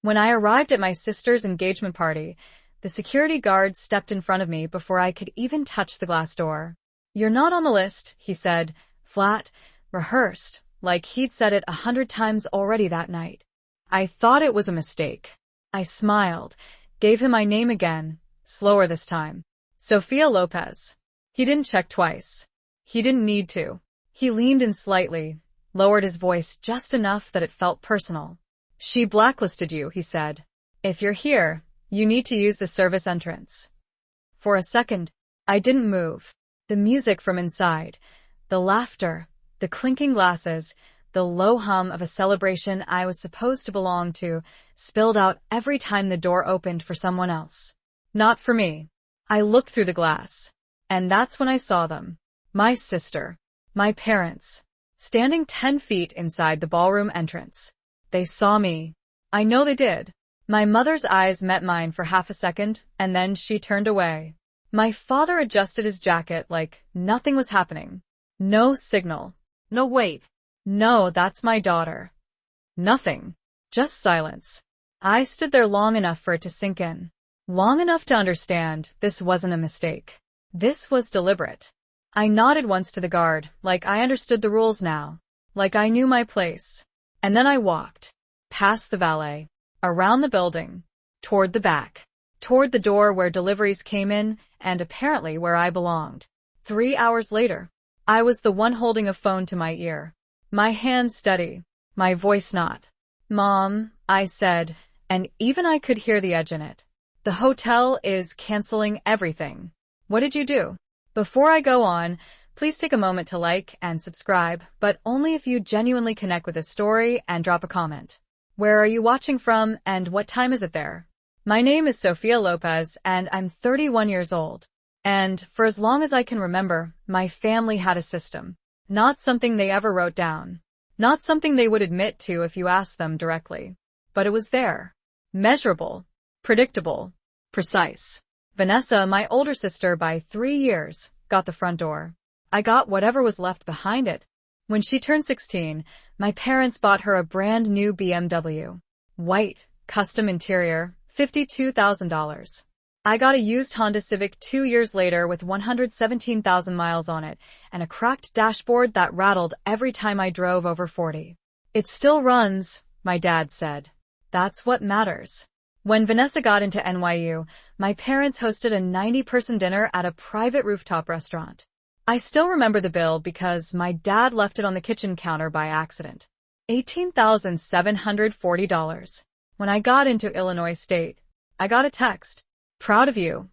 When I arrived at my sister's engagement party, the security guard stepped in front of me before I could even touch the glass door. "You're not on the list," he said, flat, rehearsed, like he'd said it 100 times already that night. I thought it was a mistake. I smiled, gave him my name again, slower this time. Sofia Lopez. He didn't check twice. He didn't need to. He leaned in slightly, lowered his voice just enough that it felt personal. "She blacklisted you," he said. "If you're here, you need to use the service entrance." For a second, I didn't move. The music from inside, the laughter, the clinking glasses, the low hum of a celebration I was supposed to belong to, spilled out every time the door opened for someone else. Not for me. I looked through the glass. And that's when I saw them. My sister. My parents. Standing 10 feet inside the ballroom entrance. They saw me. I know they did. My mother's eyes met mine for half a second, and then she turned away. My father adjusted his jacket like nothing was happening. No signal. No wave. No, that's my daughter. Nothing. Just silence. I stood there long enough for it to sink in. Long enough to understand this wasn't a mistake. This was deliberate. I nodded once to the guard, like I understood the rules now. Like I knew my place. And then I walked. Past the valet. Around the building. Toward the back. Toward the door where deliveries came in, and apparently where I belonged. 3 hours later, I was the one holding a phone to my ear. My hand steady. My voice not. "Mom," I said, and even I could hear the edge in it. "The hotel is canceling everything." "What did you do?" Before I go on, please take a moment to like and subscribe, but only if you genuinely connect with this story and drop a comment. Where are you watching from, and what time is it there? My name is Sofia Lopez, and I'm 31 years old. And for as long as I can remember, my family had a system. Not something they ever wrote down. Not something they would admit to if you asked them directly. But it was there. Measurable. Predictable. Precise. Vanessa, my older sister by 3 years, got the front door. I got whatever was left behind it. When she turned 16, my parents bought her a brand new BMW. White, custom interior, $52,000. I got a used Honda Civic 2 years later with 117,000 miles on it and a cracked dashboard that rattled every time I drove over 40. "It still runs," my dad said. "That's what matters." When Vanessa got into NYU, my parents hosted a 90-person dinner at a private rooftop restaurant. I still remember the bill because my dad left it on the kitchen counter by accident. $18,740. When I got into Illinois State, I got a text. "Proud of you."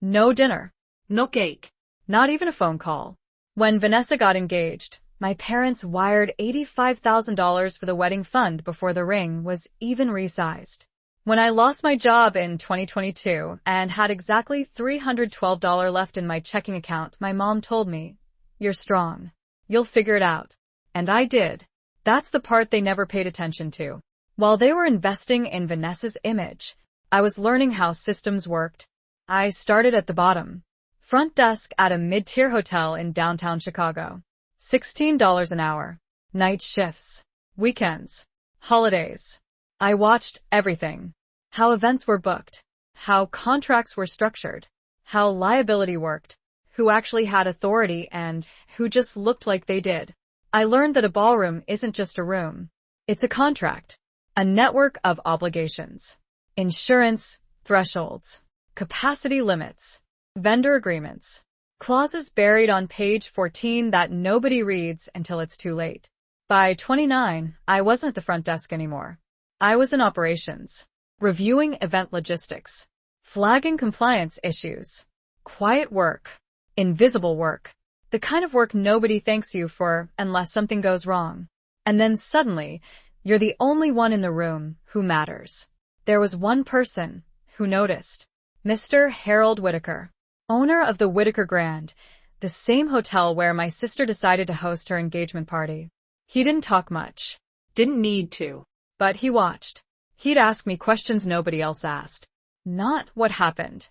No dinner. No cake. Not even a phone call. When Vanessa got engaged, my parents wired $85,000 for the wedding fund before the ring was even resized. When I lost my job in 2022 and had exactly $312 left in my checking account, my mom told me, "You're strong. You'll figure it out." And I did. That's the part they never paid attention to. While they were investing in Vanessa's image, I was learning how systems worked. I started at the bottom. Front desk at a mid-tier hotel in downtown Chicago. $16 an hour. Night shifts. Weekends. Holidays. I watched everything. How events were booked. How contracts were structured. How liability worked. Who actually had authority and who just looked like they did. I learned that a ballroom isn't just a room. It's a contract. A network of obligations. Insurance, thresholds, capacity limits, vendor agreements, clauses buried on page 14 that nobody reads until it's too late. By 29, I wasn't at the front desk anymore. I was in operations, reviewing event logistics, flagging compliance issues, quiet work, invisible work, the kind of work nobody thanks you for unless something goes wrong. And then suddenly, you're the only one in the room who matters. There was one person who noticed. Mr. Harold Whitaker, owner of the Whitaker Grand, the same hotel where my sister decided to host her engagement party. He didn't talk much. Didn't need to. But he watched. He'd ask me questions nobody else asked. Not what happened,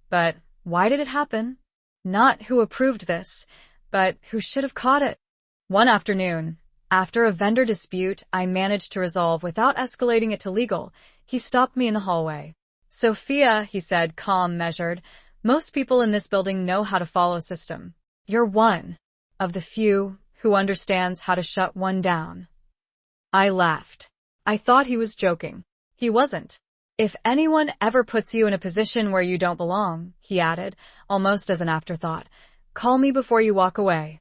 but why did it happen? Not who approved this, but who should have caught it. One afternoon, after a vendor dispute I managed to resolve without escalating it to legal, He stopped me in the hallway. Sophia, he said, calm, measured, most people in this building know how to follow a system. You're one of the few who understands how to shut one down. I laughed. I thought he was joking. He wasn't. If anyone ever puts you in a position where you don't belong, he added, almost as an afterthought, call me before you walk away.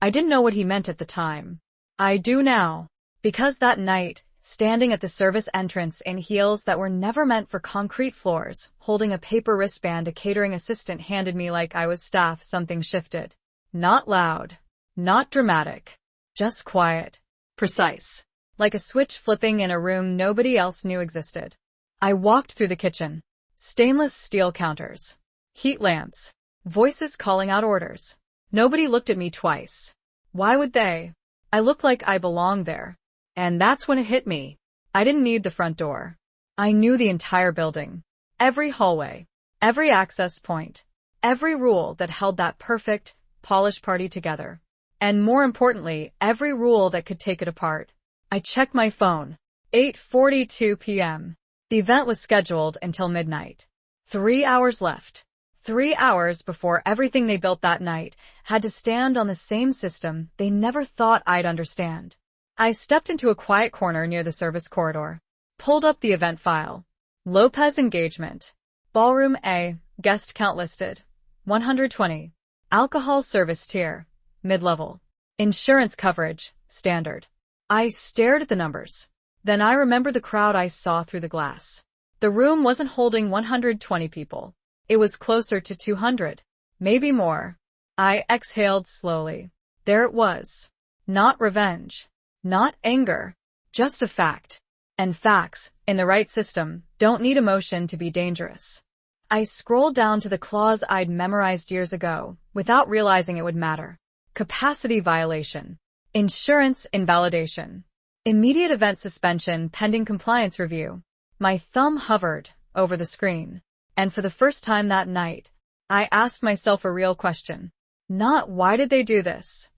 I didn't know what he meant at the time. I do now. Because that night, standing at the service entrance in heels that were never meant for concrete floors, holding a paper wristband a catering assistant handed me like I was staff, something shifted. Not loud. Not dramatic. Just quiet. Precise. Like a switch flipping in a room nobody else knew existed. I walked through the kitchen. Stainless steel counters. Heat lamps. Voices calling out orders. Nobody looked at me twice. Why would they? I looked like I belonged there. And that's when it hit me. I didn't need the front door. I knew the entire building. Every hallway. Every access point. Every rule that held that perfect, polished party together. And more importantly, every rule that could take it apart. I checked my phone. 8:42 p.m. The event was scheduled until midnight. 3 hours left. 3 hours before everything they built that night had to stand on the same system they never thought I'd understand. I stepped into a quiet corner near the service corridor. Pulled up the event file. Lopez engagement. Ballroom A, guest count listed. 120. Alcohol service tier. Mid-level. Insurance coverage. Standard. I stared at the numbers. Then I remembered the crowd I saw through the glass. The room wasn't holding 120 people. It was closer to 200. Maybe more. I exhaled slowly. There it was. Not revenge. Not anger. Just a fact. And facts, in the right system, don't need emotion to be dangerous. I scrolled down to the clause I'd memorized years ago, without realizing it would matter. Capacity violation. Insurance invalidation. Immediate event suspension pending compliance review. My thumb hovered over the screen. And for the first time that night, I asked myself a real question. Not why did they do this?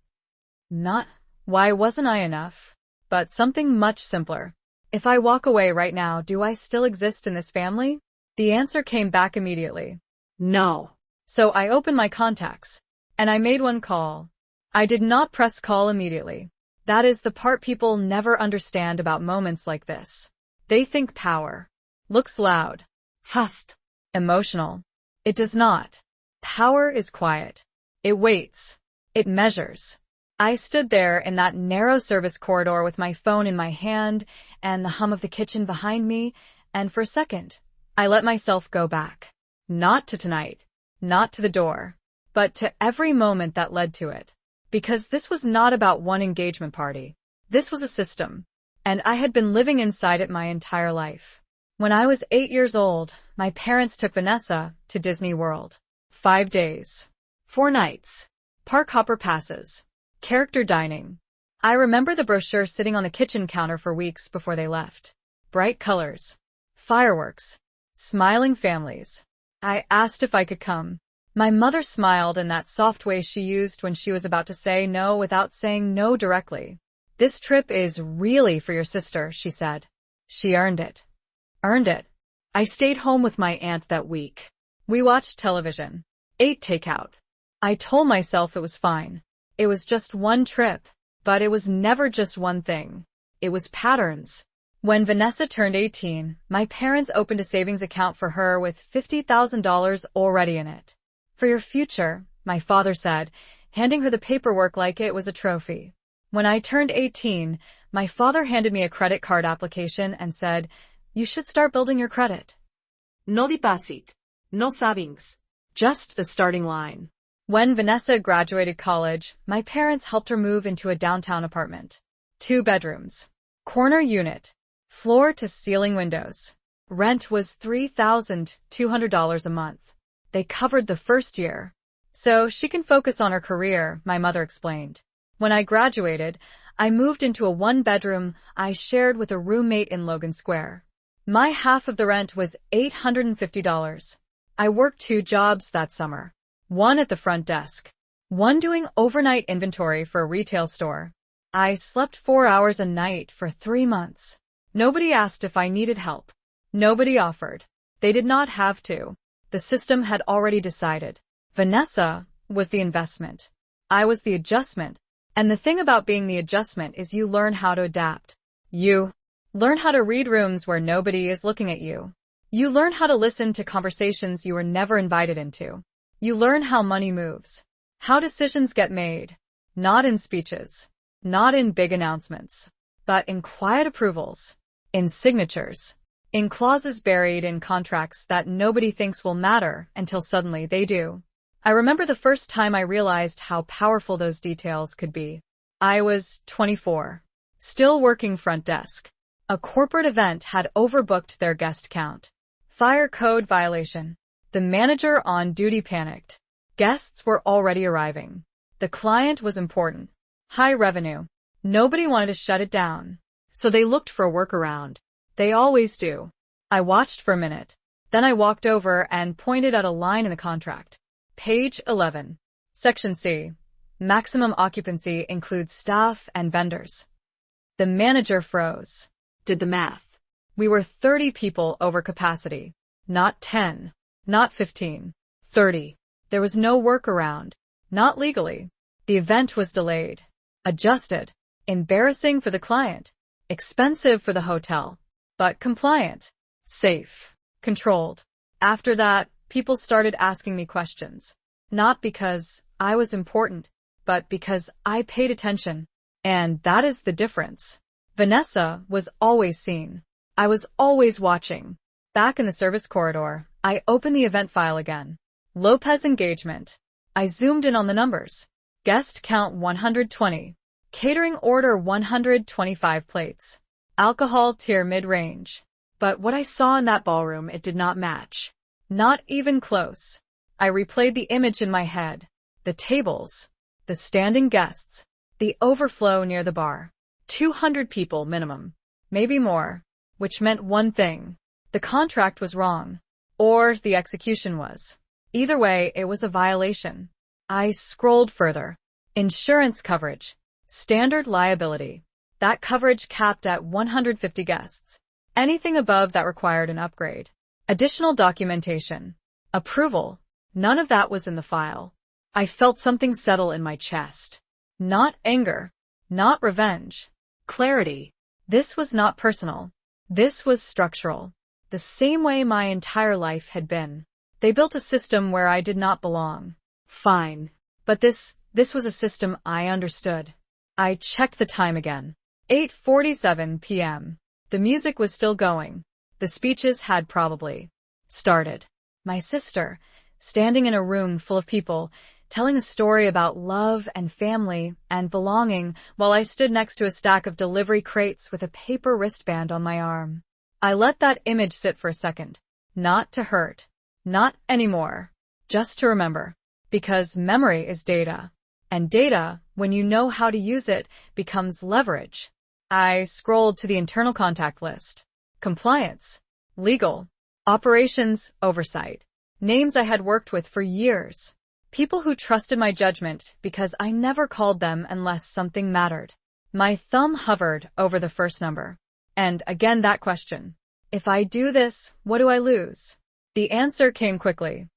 Not why wasn't I enough? But something much simpler. If I walk away right now, do I still exist in this family? The answer came back immediately. No. So I opened my contacts. And I made one call. I did not press call immediately. That is the part people never understand about moments like this. They think power looks loud, fast, emotional. It does not. Power is quiet. It waits. It measures. I stood there in that narrow service corridor with my phone in my hand and the hum of the kitchen behind me, and for a second, I let myself go back. Not to tonight, not to the door, but to every moment that led to it. Because this was not about one engagement party. This was a system, and I had been living inside it my entire life. When I was 8 years old, my parents took Vanessa to Disney World. 5 days. 4 nights. Park hopper passes. Character dining. I remember the brochure sitting on the kitchen counter for weeks before they left. Bright colors. Fireworks. Smiling families. I asked if I could come. My mother smiled in that soft way she used when she was about to say no without saying no directly. This trip is really for your sister, she said. She earned it. Earned it. I stayed home with my aunt that week. We watched television. Ate takeout. I told myself it was fine. It was just one trip, but it was never just one thing. It was patterns. When Vanessa turned 18, my parents opened a savings account for her with $50,000 already in it. For your future, my father said, handing her the paperwork like it was a trophy. When I turned 18, my father handed me a credit card application and said, you should start building your credit. No deposit. No savings. Just the starting line. When Vanessa graduated college, my parents helped her move into a downtown apartment. 2 bedrooms. Corner unit. Floor-to-ceiling windows. Rent was $3,200 a month. They covered the first year. So she can focus on her career, my mother explained. When I graduated, I moved into a 1-bedroom I shared with a roommate in Logan Square. My half of the rent was $850. I worked 2 jobs that summer. One at the front desk. One doing overnight inventory for a retail store. I slept 4 hours a night for 3 months. Nobody asked if I needed help. Nobody offered. They did not have to. The system had already decided. Vanessa was the investment. I was the adjustment. And the thing about being the adjustment is you learn how to adapt. You learn how to read rooms where nobody is looking at you. You learn how to listen to conversations you were never invited into. You learn how money moves, how decisions get made, not in speeches, not in big announcements, but in quiet approvals, in signatures, in clauses buried in contracts that nobody thinks will matter until suddenly they do. I remember the first time I realized how powerful those details could be. I was 24, still working front desk. A corporate event had overbooked their guest count. Fire code violation. The manager on duty panicked. Guests were already arriving. The client was important. High revenue. Nobody wanted to shut it down. So they looked for a workaround. They always do. I watched for a minute. Then I walked over and pointed at a line in the contract. Page 11. Section C. Maximum occupancy includes staff and vendors. The manager froze. Did the math. We were 30 people over capacity. Not 10. Not 15. 30. There was no workaround. Not legally. The event was delayed. Adjusted. Embarrassing for the client. Expensive for the hotel. But compliant. Safe. Controlled. After that, people started asking me questions. Not because I was important, but because I paid attention. And that is the difference. Vanessa was always seen. I was always watching. Back in the service corridor, I opened the event file again. Lopez engagement. I zoomed in on the numbers. Guest count 120. Catering order 125 plates. Alcohol tier mid-range. But what I saw in that ballroom, it did not match. Not even close. I replayed the image in my head. The tables. The standing guests. The overflow near the bar. 200 people minimum. Maybe more. Which meant one thing. The contract was wrong. Or the execution was. Either way, it was a violation. I scrolled further. Insurance coverage. Standard liability. That coverage capped at 150 guests. Anything above that required an upgrade. Additional documentation. Approval. None of that was in the file. I felt something settle in my chest. Not anger. Not revenge. Clarity. This was not personal. This was structural. The same way my entire life had been. They built a system where I did not belong. Fine. But this was a system I understood. I checked the time again. 8:47 p.m. The music was still going. The speeches had probably started. My sister, standing in a room full of people, telling a story about love and family and belonging while I stood next to a stack of delivery crates with a paper wristband on my arm. I let that image sit for a second. Not to hurt. Not anymore. Just to remember. Because memory is data. And data, when you know how to use it, becomes leverage. I scrolled to the internal contact list. Compliance. Legal. Operations. Oversight. Names I had worked with for years. People who trusted my judgment because I never called them unless something mattered. My thumb hovered over the first number. And again that question. If I do this, what do I lose? The answer came quickly.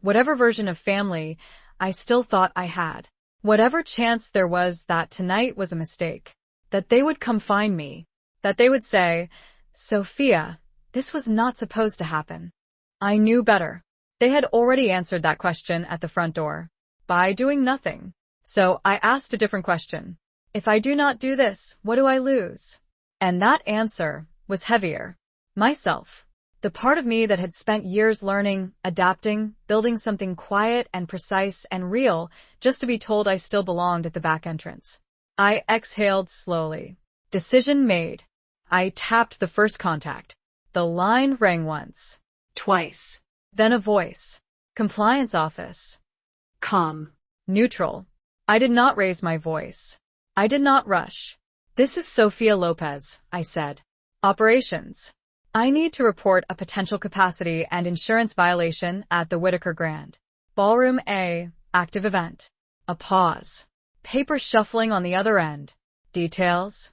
Whatever version of family I still thought I had. Whatever chance there was that tonight was a mistake. That they would come find me. That they would say, Sophia, this was not supposed to happen. I knew better. They had already answered that question at the front door. By doing nothing. So I asked a different question. If I do not do this, what do I lose? And that answer was heavier. Myself. The part of me that had spent years learning, adapting, building something quiet and precise and real just to be told I still belonged at the back entrance. I exhaled slowly. Decision made. I tapped the first contact. The line rang once. Twice. Then a voice. Compliance office. Calm. Neutral. I did not raise my voice. I did not rush. This is Sophia Lopez, I said. Operations. I need to report a potential capacity and insurance violation at the Whitaker Grand. Ballroom A, active event. A pause. Paper shuffling on the other end. Details.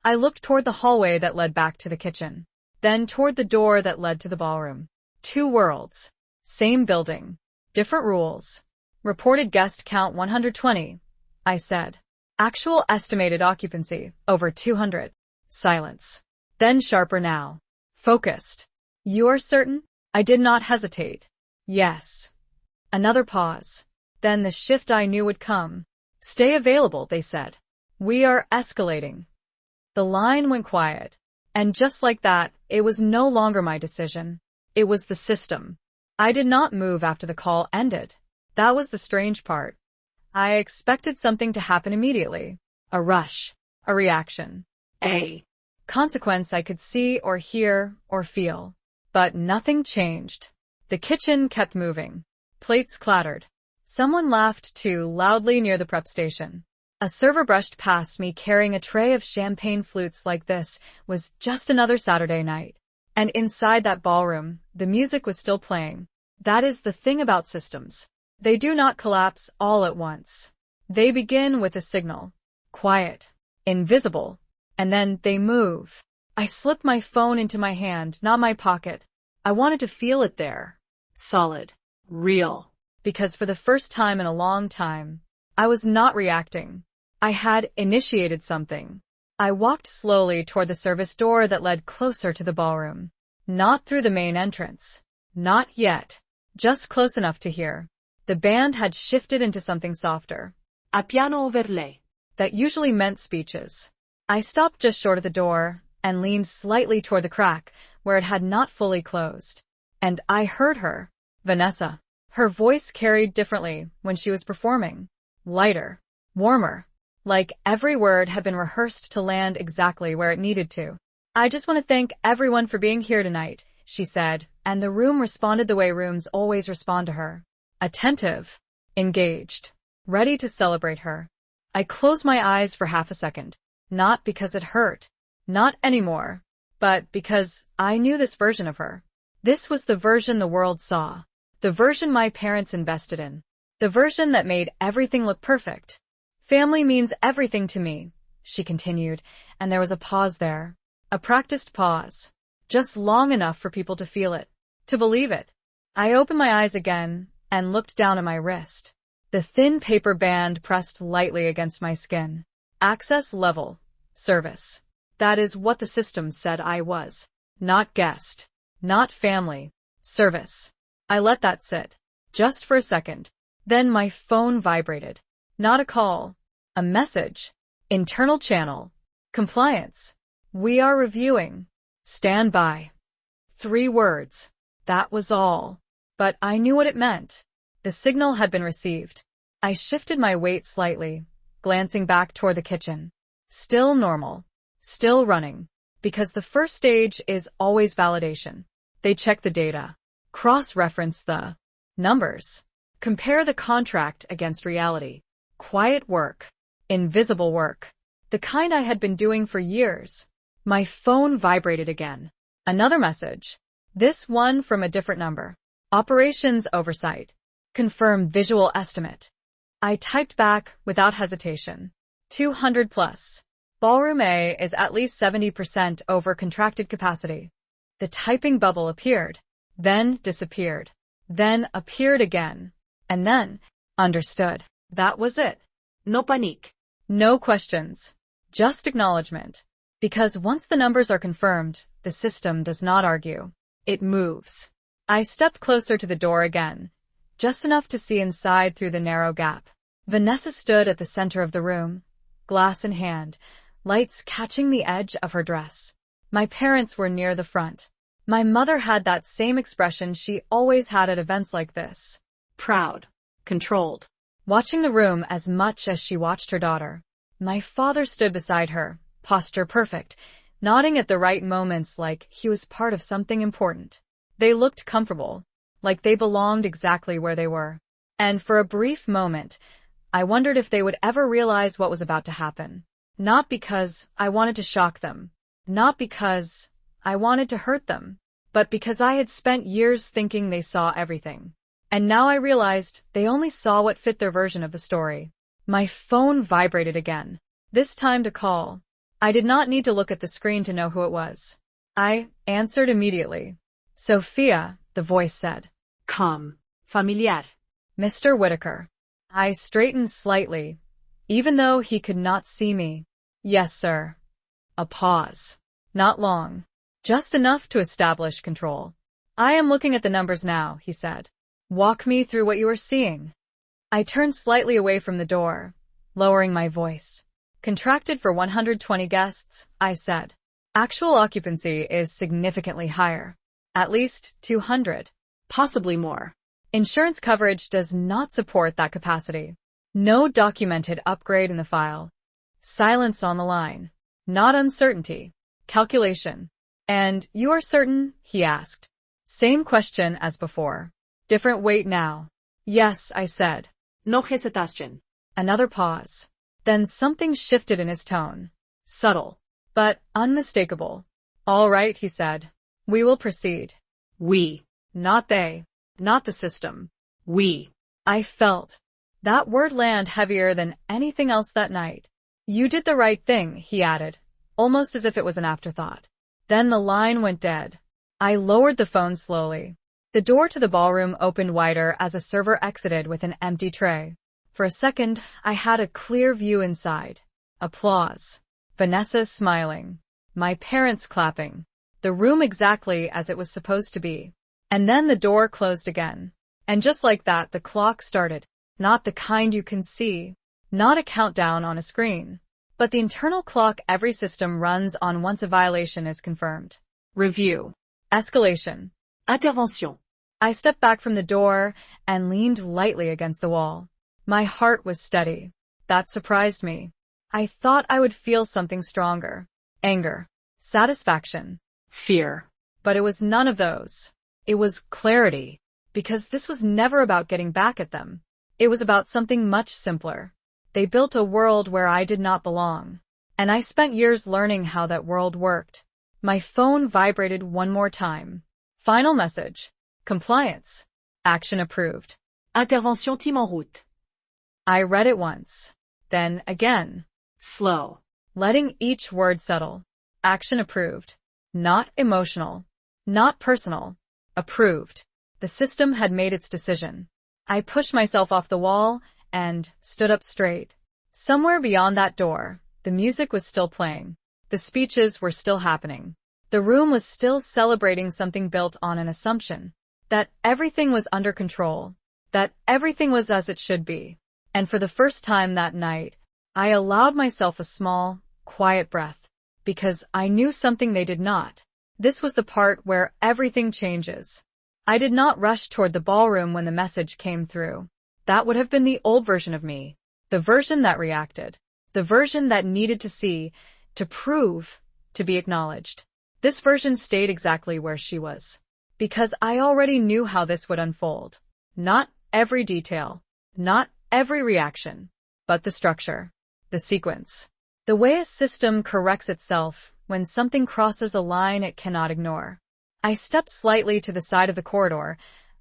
I looked toward the hallway that led back to the kitchen. then toward the door that led to the ballroom. 2 worlds. Same building. Different rules. Reported guest count 120, I said. Actual estimated occupancy, over 200. Silence. Then sharper now. Focused. You are certain? I did not hesitate. Yes. Another pause. Then the shift I knew would come. Stay available, they said. We are escalating. The line went quiet. And just like that, it was no longer my decision. It was the system. I did not move after the call ended. That was the strange part. I expected something to happen immediately. A rush. A reaction. A consequence I could see or hear or feel. But nothing changed. The kitchen kept moving. Plates clattered. Someone laughed too loudly near the prep station. A server brushed past me carrying a tray of champagne flutes. Like this was just another Saturday night. And inside that ballroom, the music was still playing. That is the thing about systems. They do not collapse all at once. They begin with a signal. Quiet. Invisible. And then they move. I slipped my phone into my hand, not my pocket. I wanted to feel it there. Solid. Real. Because for the first time in a long time, I was not reacting. I had initiated something. I walked slowly toward the service door that led closer to the ballroom. Not through the main entrance. Not yet. Just close enough to hear. The band had shifted into something softer. A piano overlay. That usually meant speeches. I stopped just short of the door and leaned slightly toward the crack where it had not fully closed. And I heard her. Vanessa. Her voice carried differently when she was performing. Lighter. Warmer. Like every word had been rehearsed to land exactly where it needed to. I just want to thank everyone for being here tonight, she said, and the room responded the way rooms always respond to her. Attentive. Engaged. Ready to celebrate her. I closed my eyes for half a second. Not because it hurt. Not anymore. But because I knew this version of her. This was the version the world saw. The version my parents invested in. The version that made everything look perfect. Family means everything to me, she continued, and there was a pause there. A practiced pause. Just long enough for people to feel it. To believe it. I opened my eyes again and looked down at my wrist. The thin paper band pressed lightly against my skin. Access level. Service. That is what the system said I was. Not guest. Not family. Service. I let that sit. Just for a second. Then my phone vibrated. Not a call. A message. Internal channel. Compliance. We are reviewing. Stand by. 3 words. That was all. But I knew what it meant. The signal had been received. I shifted my weight slightly, glancing back toward the kitchen. Still normal. Still running. Because the first stage is always validation. They check the data. Cross-reference the numbers. Compare the contract against reality. Quiet work. Invisible work. The kind I had been doing for years. My phone vibrated again. Another message. This one from a different number. Operations oversight. Confirm visual estimate. I typed back without hesitation. 200 plus. Ballroom A is at least 70% over contracted capacity. The typing bubble appeared, then disappeared, then appeared again, and then understood. That was it. No panique. No questions. Just acknowledgement. Because once the numbers are confirmed, the system does not argue. It moves. I stepped closer to the door again, just enough to see inside through the narrow gap. Vanessa stood at the center of the room, glass in hand, lights catching the edge of her dress. My parents were near the front. My mother had that same expression she always had at events like this. Proud. Controlled. Watching the room as much as she watched her daughter. My father stood beside her, posture perfect, nodding at the right moments like he was part of something important. They looked comfortable, like they belonged exactly where they were. And for a brief moment, I wondered if they would ever realize what was about to happen. Not because I wanted to shock them. Not because I wanted to hurt them. But because I had spent years thinking they saw everything. And now I realized they only saw what fit their version of the story. My phone vibrated again. This time to call. I did not need to look at the screen to know who it was. I answered immediately. Sophia, the voice said. Calm. Familiar. Mr. Whitaker. I straightened slightly, even though he could not see me. Yes, sir. A pause. Not long. Just enough to establish control. I am looking at the numbers now, he said. Walk me through what you are seeing. I turned slightly away from the door, lowering my voice. Contracted for 120 guests, I said. Actual occupancy is significantly higher. At least 200. Possibly more. Insurance coverage does not support that capacity. No documented upgrade in the file. Silence on the line. Not uncertainty. Calculation. And you are certain? He asked. Same question as before. Different weight now. Yes, I said. No hesitation. Another pause. Then something shifted in his tone. Subtle, but unmistakable. All right, he said. We will proceed. We. Not they. Not the system. We. I felt that word land heavier than anything else that night. You did the right thing, he added, almost as if it was an afterthought. Then the line went dead. I lowered the phone slowly. The door to the ballroom opened wider as a server exited with an empty tray. For a second, I had a clear view inside. Applause. Vanessa smiling. My parents clapping. The room exactly as it was supposed to be. And then the door closed again. And just like that, the clock started. Not the kind you can see. Not a countdown on a screen. But the internal clock every system runs on once a violation is confirmed. Review. Escalation. Intervention. I stepped back from the door and leaned lightly against the wall. My heart was steady. That surprised me. I thought I would feel something stronger. Anger. Satisfaction. Fear. But it was none of those. It was clarity. Because this was never about getting back at them. It was about something much simpler. They built a world where I did not belong. And I spent years learning how that world worked. My phone vibrated one more time. Final message. Compliance. Action approved. Intervention team en route. I read it once. Then again. Slow. Letting each word settle. Action approved. Not emotional. Not personal. Approved. The system had made its decision. I pushed myself off the wall and stood up straight. Somewhere beyond that door, the music was still playing. The speeches were still happening. The room was still celebrating something built on an assumption. That everything was under control. That everything was as it should be. And for the first time that night, I allowed myself a small, quiet breath. Because I knew something they did not. This was the part where everything changes. I did not rush toward the ballroom when the message came through. That would have been the old version of me. The version that reacted. The version that needed to see, to prove, to be acknowledged. This version stayed exactly where she was. Because I already knew how this would unfold. Not every detail. Not every reaction. But the structure. The sequence. The way a system corrects itself when something crosses a line it cannot ignore. I stepped slightly to the side of the corridor,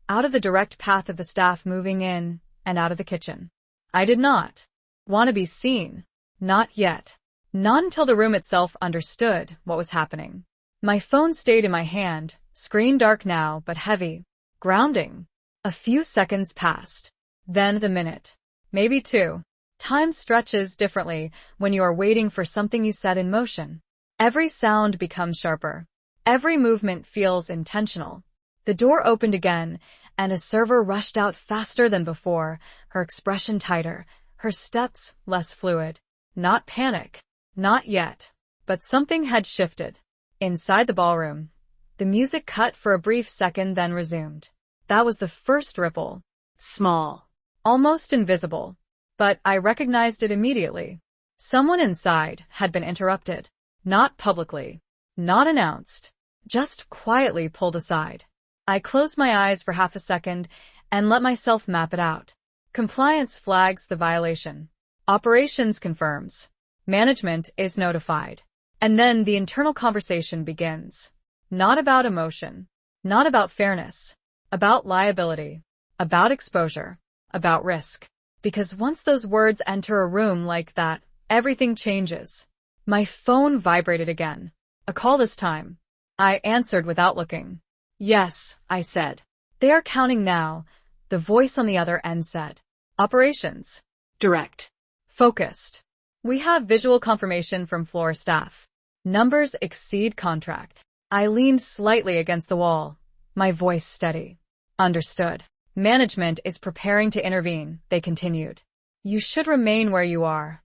out of the direct path of the staff moving in and out of the kitchen. I did not want to be seen. Not yet. Not until the room itself understood what was happening. My phone stayed in my hand, screen dark now but heavy. Grounding. A few seconds passed. Then the minute. Maybe two. Time stretches differently when you are waiting for something you set in motion. Every sound becomes sharper. Every movement feels intentional. The door opened again, and a server rushed out faster than before, her expression tighter, her steps less fluid. Not panic. Not yet. But something had shifted. Inside the ballroom, the music cut for a brief second then resumed. That was the first ripple. Small. Almost invisible. But I recognized it immediately. Someone inside had been interrupted. Not publicly. Not announced. Just quietly pulled aside. I closed my eyes for half a second and let myself map it out. Compliance flags the violation. Operations confirms. Management is notified. And then the internal conversation begins. Not about emotion. Not about fairness. About liability. About exposure. About risk. Because once those words enter a room like that, everything changes. My phone vibrated again. A call this time. I answered without looking. Yes, I said. They are counting now, the voice on the other end said. Operations. Direct. Focused. We have visual confirmation from floor staff. Numbers exceed contract. I leaned slightly against the wall, my voice steady. Understood. Management is preparing to intervene, they continued. You should remain where you are.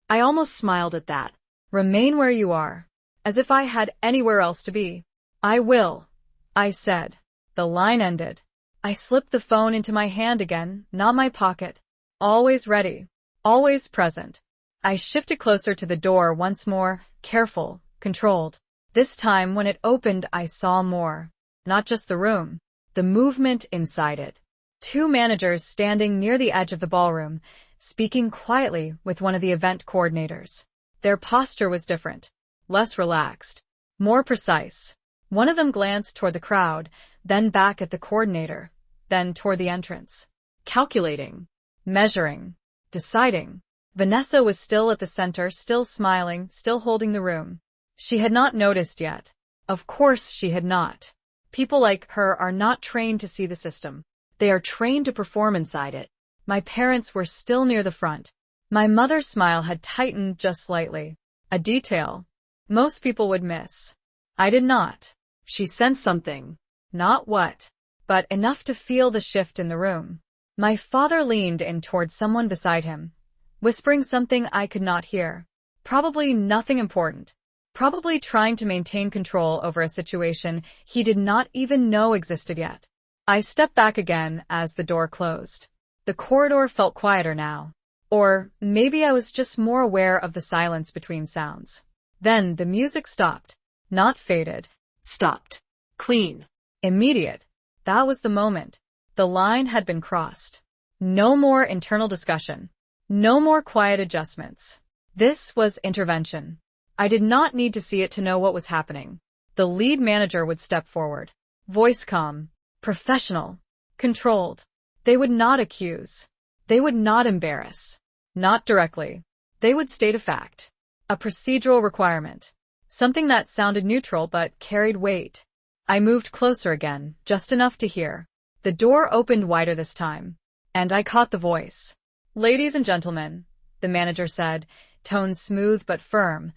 I almost smiled at that. Remain where you are. As if I had anywhere else to be. I will, I said. The line ended. I slipped the phone into my hand again, not my pocket. Always ready. Always present. I shifted closer to the door once more, careful, controlled. This time when it opened I saw more. Not just the room. The movement inside it. Two managers standing near the edge of the ballroom, speaking quietly with one of the event coordinators. Their posture was different. Less relaxed. More precise. One of them glanced toward the crowd, then back at the coordinator, then toward the entrance. Calculating. Measuring. Deciding. Vanessa was still at the center, still smiling, still holding the room. She had not noticed yet. Of course she had not. People like her are not trained to see the system. They are trained to perform inside it. My parents were still near the front. My mother's smile had tightened just slightly. A detail most people would miss. I did not. She sensed something. Not what, but enough to feel the shift in the room. My father leaned in toward someone beside him, whispering something I could not hear. Probably nothing important. Probably trying to maintain control over a situation he did not even know existed yet. I stepped back again as the door closed. The corridor felt quieter now. Or maybe I was just more aware of the silence between sounds. Then the music stopped. Not faded. Stopped. Clean. Immediate. That was the moment. The line had been crossed. No more internal discussion. No more quiet adjustments. This was intervention. I did not need to see it to know what was happening. The lead manager would step forward. Voice calm. Professional. Controlled. They would not accuse. They would not embarrass. Not directly. They would state a fact. A procedural requirement. Something that sounded neutral but carried weight. I moved closer again, just enough to hear. The door opened wider this time. And I caught the voice. Ladies and gentlemen, the manager said, tone smooth but firm.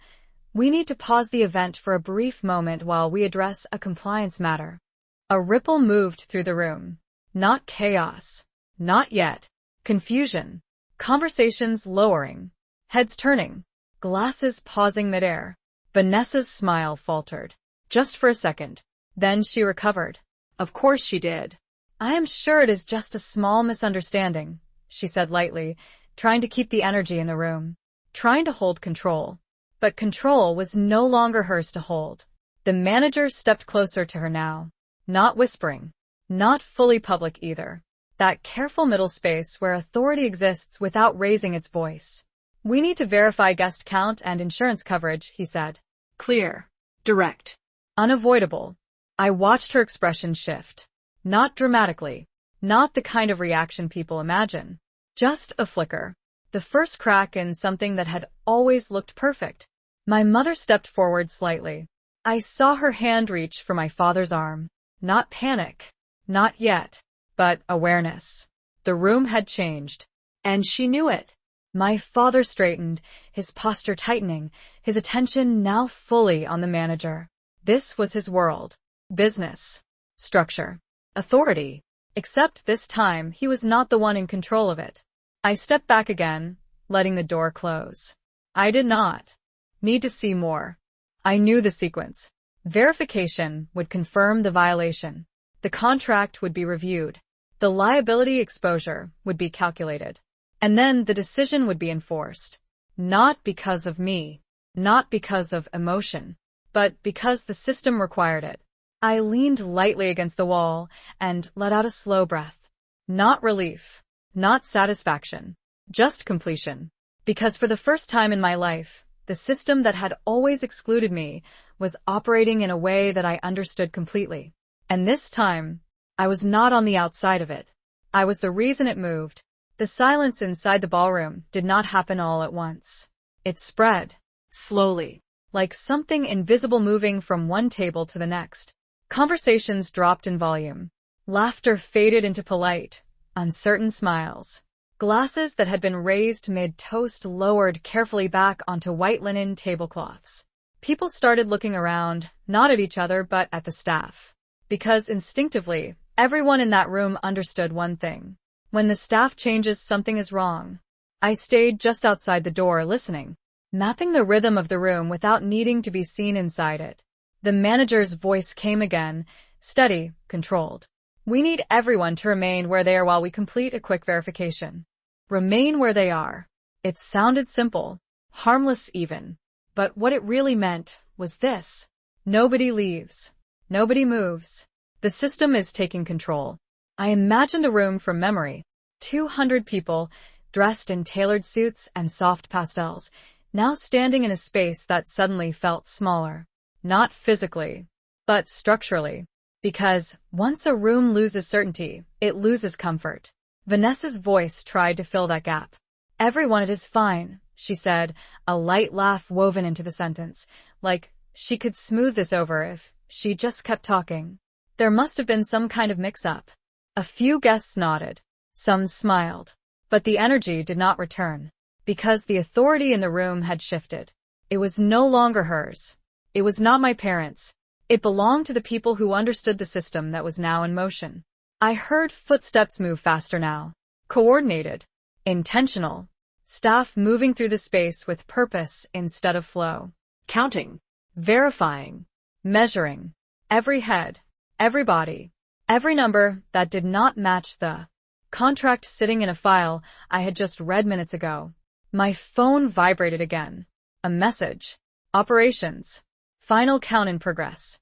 We need to pause the event for a brief moment while we address a compliance matter. A ripple moved through the room. Not chaos. Not yet. Confusion. Conversations lowering. Heads turning. Glasses pausing midair. Vanessa's smile faltered. Just for a second. Then she recovered. Of course she did. I am sure it is just a small misunderstanding, she said lightly, trying to keep the energy in the room. Trying to hold control. But control was no longer hers to hold. The manager stepped closer to her now. Not whispering. Not fully public either. That careful middle space where authority exists without raising its voice. We need to verify guest count and insurance coverage, he said. Clear. Direct. Unavoidable. I watched her expression shift. Not dramatically. Not the kind of reaction people imagine. Just a flicker. The first crack in something that had always looked perfect. My mother stepped forward slightly. I saw her hand reach for my father's arm. Not panic. Not yet. But awareness. The room had changed. And she knew it. My father straightened, his posture tightening, his attention now fully on the manager. This was his world. Business. Structure. Authority. Except this time he was not the one in control of it. I stepped back again, letting the door close. I did not need to see more. I knew the sequence. Verification would confirm the violation. The contract would be reviewed. The liability exposure would be calculated. And then the decision would be enforced. Not because of me. Not because of emotion. But because the system required it. I leaned lightly against the wall and let out a slow breath. Not relief. Not satisfaction. Just completion. Because for the first time in my life, the system that had always excluded me was operating in a way that I understood completely. And this time, I was not on the outside of it. I was the reason it moved. The silence inside the ballroom did not happen all at once. It spread. Slowly. like something invisible moving from one table to the next. Conversations dropped in volume. Laughter faded into polite, uncertain smiles. Glasses that had been raised mid-toast lowered carefully back onto white linen tablecloths. People started looking around, not at each other but at the staff. Because instinctively, everyone in that room understood one thing. When the staff changes, something is wrong. I stayed just outside the door listening, mapping the rhythm of the room without needing to be seen inside it. The manager's voice came again, steady, controlled. We need everyone to remain where they are while we complete a quick verification. Remain where they are. It sounded simple, harmless even. But what it really meant was this. Nobody leaves. Nobody moves. The system is taking control. I imagined a room from memory. 200 people, dressed in tailored suits and soft pastels, now standing in a space that suddenly felt smaller. Not physically, but structurally. Because once a room loses certainty, it loses comfort. Vanessa's voice tried to fill that gap. Everyone, it is fine, she said, a light laugh woven into the sentence, like she could smooth this over if she just kept talking. There must have been some kind of mix-up. A few guests nodded. Some smiled. But the energy did not return. Because the authority in the room had shifted. It was no longer hers. It was not my parents'. It belonged to the people who understood the system that was now in motion. I heard footsteps move faster now. Coordinated. Intentional. Staff moving through the space with purpose instead of flow. Counting. Verifying. Measuring. Every head. Every body. Every number that did not match the contract sitting in a file I had just read minutes ago. My phone vibrated again. A message. Operations. Final count in progress.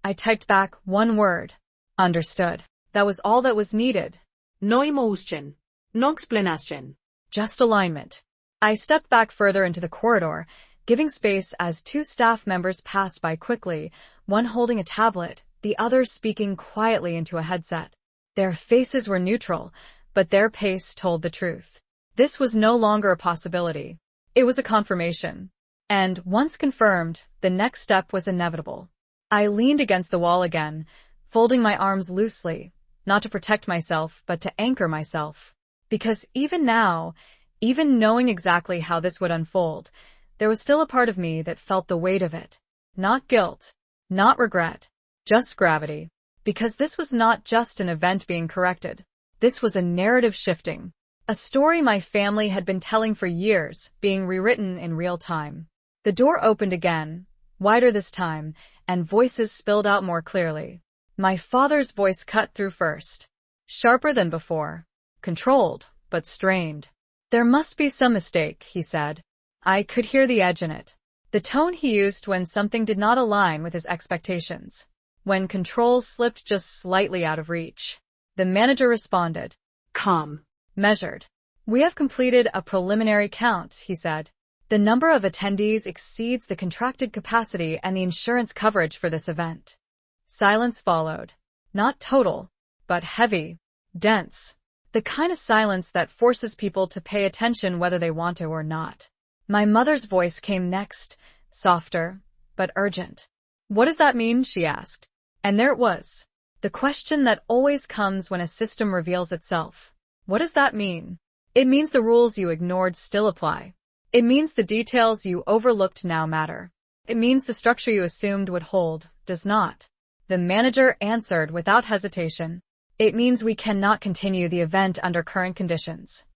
I typed back one word. Understood. That was all that was needed. No emotion. No explanation. Just alignment. I stepped back further into the corridor, giving space as two staff members passed by quickly, one holding a tablet, the other speaking quietly into a headset. Their faces were neutral, but their pace told the truth. This was no longer a possibility. It was a confirmation. And once confirmed, the next step was inevitable. I leaned against the wall again, folding my arms loosely, not to protect myself, but to anchor myself. Because even now, even knowing exactly how this would unfold, there was still a part of me that felt the weight of it. Not guilt, not regret, just gravity. Because this was not just an event being corrected. This was a narrative shifting. A story my family had been telling for years, being rewritten in real time. The door opened again, wider this time, and voices spilled out more clearly. My father's voice cut through first. Sharper than before. Controlled, but strained. There must be some mistake, he said. I could hear the edge in it. The tone he used when something did not align with his expectations. When control slipped just slightly out of reach. The manager responded. Calm. Measured. We have completed a preliminary count, he said. The number of attendees exceeds the contracted capacity and the insurance coverage for this event. Silence followed. Not total, but heavy, dense. The kind of silence that forces people to pay attention whether they want to or not. My mother's voice came next, softer, but urgent. What does that mean? She asked. And there it was. The question that always comes when a system reveals itself. What does that mean? It means the rules you ignored still apply. It means the details you overlooked now matter. It means the structure you assumed would hold does not. The manager answered without hesitation. It means we cannot continue the event under current conditions.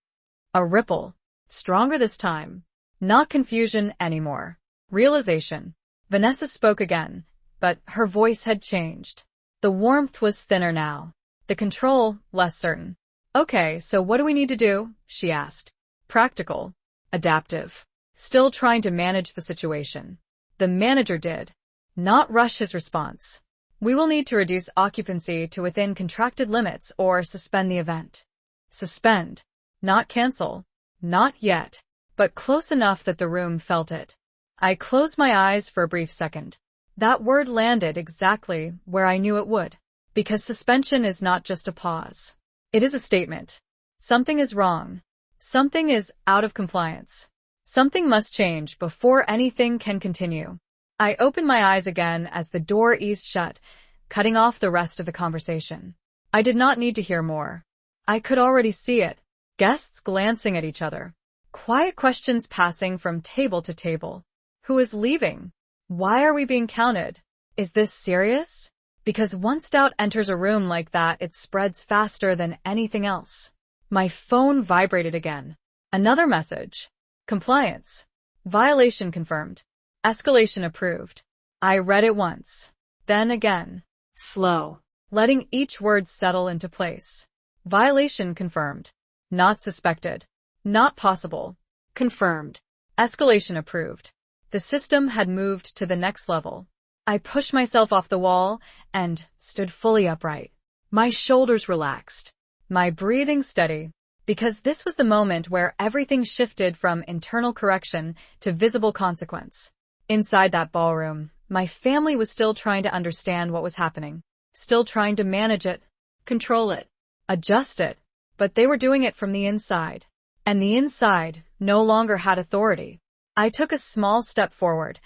A ripple. Stronger this time. Not confusion anymore. Realization. Vanessa spoke again, but her voice had changed. The warmth was thinner now. The control, less certain. Okay, so what do we need to do? She asked. Practical. Adaptive. Still trying to manage the situation. The manager did not rush his response. We will need to reduce occupancy to within contracted limits or suspend the event. Suspend. Not cancel. Not yet. But close enough that the room felt it. I closed my eyes for a brief second. That word landed exactly where I knew it would. Because suspension is not just a pause. It is a statement. Something is wrong. Something is out of compliance. Something must change before anything can continue. I opened my eyes again as the door eased shut, cutting off the rest of the conversation. I did not need to hear more. I could already see it. Guests glancing at each other. Quiet questions passing from table to table. Who is leaving? Why are we being counted? Is this serious? Because once doubt enters a room like that, it spreads faster than anything else. My phone vibrated again. Another message. Compliance. Violation confirmed. Escalation approved. I read it once. Then again. Slow. Letting each word settle into place. Violation confirmed. Not suspected. Not possible. Confirmed. Escalation approved. The system had moved to the next level. I pushed myself off the wall and stood fully upright. My shoulders relaxed. My breathing steady. Because this was the moment where everything shifted from internal correction to visible consequence. Inside that ballroom, my family was still trying to understand what was happening. Still trying to manage it, control it, adjust it. But they were doing it from the inside. And the inside no longer had authority. I took a small step forward,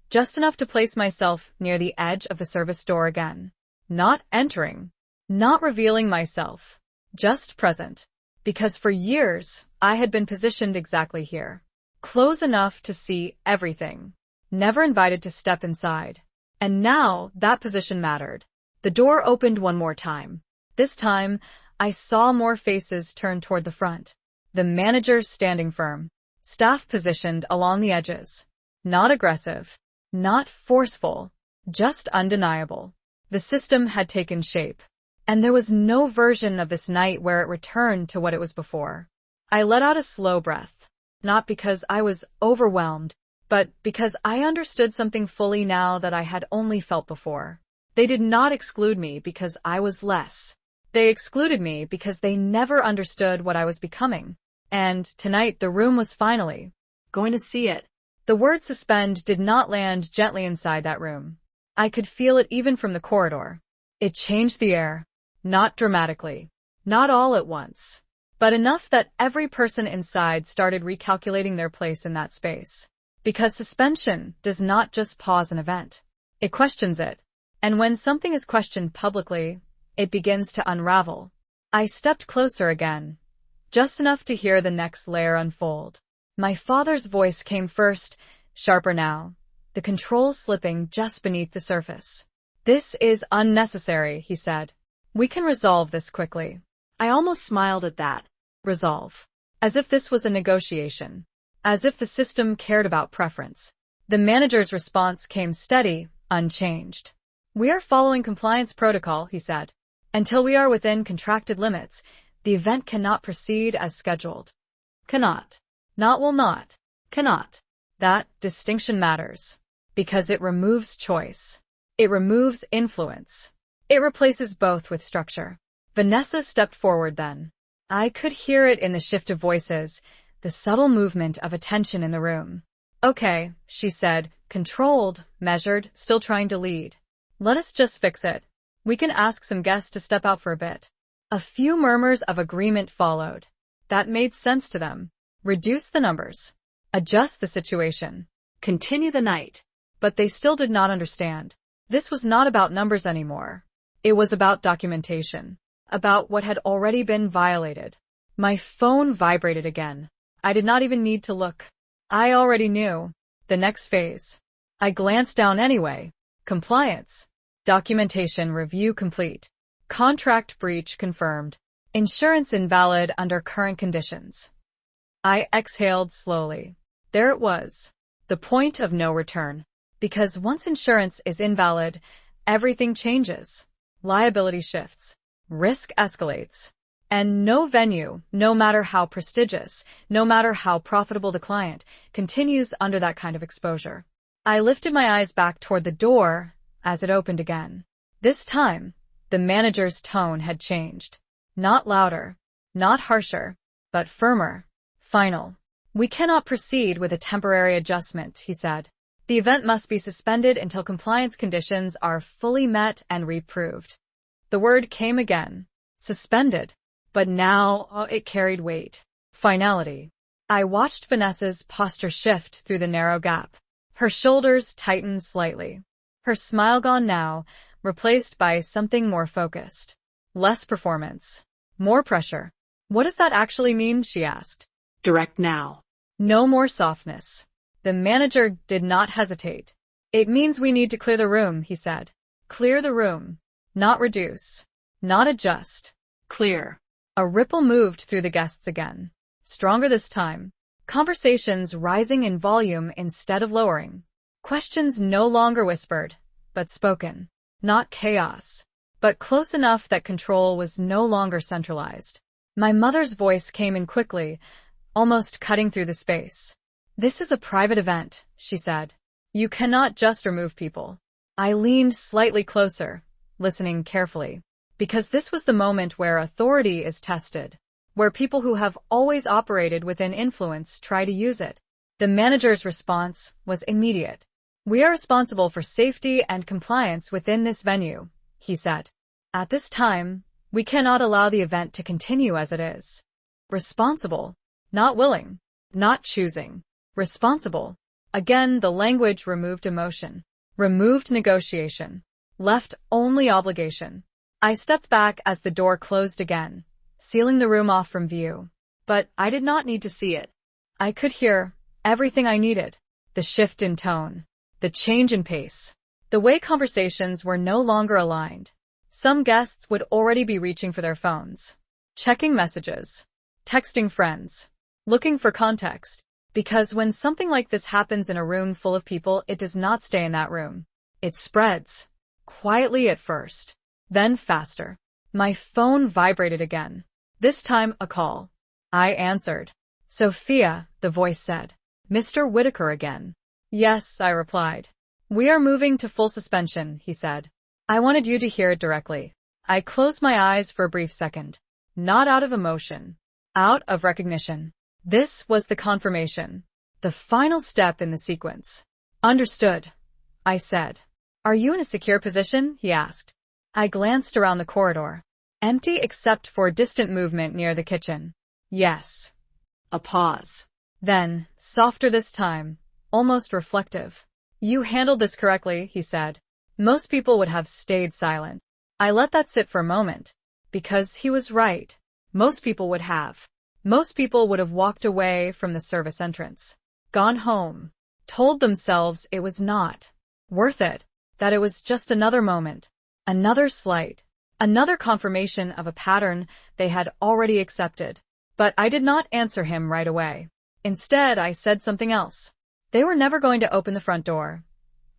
just enough to place myself near the edge of the service door again. Not entering. Not revealing myself. Just present. Because for years, I had been positioned exactly here. Close enough to see everything. Never invited to step inside. And now, that position mattered. The door opened one more time. This time, I saw more faces turn toward the front. The managers standing firm. Staff positioned along the edges. Not aggressive. Not forceful. Just undeniable. The system had taken shape. And there was no version of this night where it returned to what it was before. I let out a slow breath. Not because I was overwhelmed, but because I understood something fully now that I had only felt before. They did not exclude me because I was less. They excluded me because they never understood what I was becoming. And tonight the room was finally going to see it. The word suspend did not land gently inside that room. I could feel it even from the corridor. It changed the air. Not dramatically. Not all at once. But enough that every person inside started recalculating their place in that space. Because suspension does not just pause an event. It questions it. And when something is questioned publicly, it begins to unravel. I stepped closer again. Just enough to hear the next layer unfold. My father's voice came first, sharper now. The controls slipping just beneath the surface. This is unnecessary, he said. We can resolve this quickly. I almost smiled at that. Resolve. As if this was a negotiation. As if the system cared about preference. The manager's response came steady, unchanged. We are following compliance protocol, he said. Until we are within contracted limits, the event cannot proceed as scheduled. Cannot. Not will not. Cannot. That distinction matters. Because it removes choice. It removes influence. It replaces both with structure. Vanessa stepped forward then. I could hear it in the shift of voices, the subtle movement of attention in the room. Okay, she said, controlled, measured, still trying to lead. Let us just fix it. We can ask some guests to step out for a bit. A few murmurs of agreement followed. That made sense to them. Reduce the numbers. Adjust the situation. Continue the night. But they still did not understand. This was not about numbers anymore. It was about documentation. About what had already been violated. My phone vibrated again. I did not even need to look. I already knew. The next phase. I glanced down anyway. Compliance. Documentation review complete. Contract breach confirmed. Insurance invalid under current conditions. I exhaled slowly. There it was. The point of no return. Because once insurance is invalid, everything changes. Liability shifts. Risk escalates. And no venue, no matter how prestigious, no matter how profitable the client, continues under that kind of exposure. I lifted my eyes back toward the door as it opened again. This time, the manager's tone had changed. Not louder, not harsher, but firmer, final. We cannot proceed with a temporary adjustment, he said. The event must be suspended until compliance conditions are fully met and reproved. The word came again. Suspended. But now it carried weight. Finality. I watched Vanessa's posture shift through the narrow gap. Her shoulders tightened slightly. Her smile gone now, replaced by something more focused. Less performance. More pressure. What does that actually mean? She asked. Direct now. No more softness. The manager did not hesitate. It means we need to clear the room, he said. Clear the room. Not reduce. Not adjust. Clear. A ripple moved through the guests again. Stronger this time. Conversations rising in volume instead of lowering. Questions no longer whispered, but spoken. Not chaos, but close enough that control was no longer centralized. My mother's voice came in quickly, almost cutting through the space. This is a private event, she said. You cannot just remove people. I leaned slightly closer, listening carefully, because this was the moment where authority is tested, where people who have always operated within influence try to use it. The manager's response was immediate. We are responsible for safety and compliance within this venue, he said. At this time, we cannot allow the event to continue as it is. Responsible. Not willing. Not choosing. Responsible. Again, the language removed emotion. Removed negotiation. Left only obligation. I stepped back as the door closed again, sealing the room off from view. But I did not need to see it. I could hear everything I needed. The shift in tone. The change in pace. The way conversations were no longer aligned. Some guests would already be reaching for their phones, checking messages, texting friends, looking for context. Because when something like this happens in a room full of people, it does not stay in that room. It spreads. Quietly at first. Then faster. My phone vibrated again. This time a call. I answered. Sophia, the voice said. Mr. Whitaker again. Yes, I replied. We are moving to full suspension, he said. I wanted you to hear it directly. I closed my eyes for a brief second. Not out of emotion. Out of recognition. This was the confirmation. The final step in the sequence. Understood, I said. Are you in a secure position? He asked. I glanced around the corridor. Empty except for distant movement near the kitchen. Yes. A pause. Then, softer this time, almost reflective. You handled this correctly, he said. Most people would have stayed silent. I let that sit for a moment. Because he was right. Most people would have. Most people would have walked away from the service entrance. Gone home. Told themselves it was not worth it. That it was just another moment. Another slight. Another confirmation of a pattern they had already accepted. But I did not answer him right away. Instead, I said something else. They were never going to open the front door.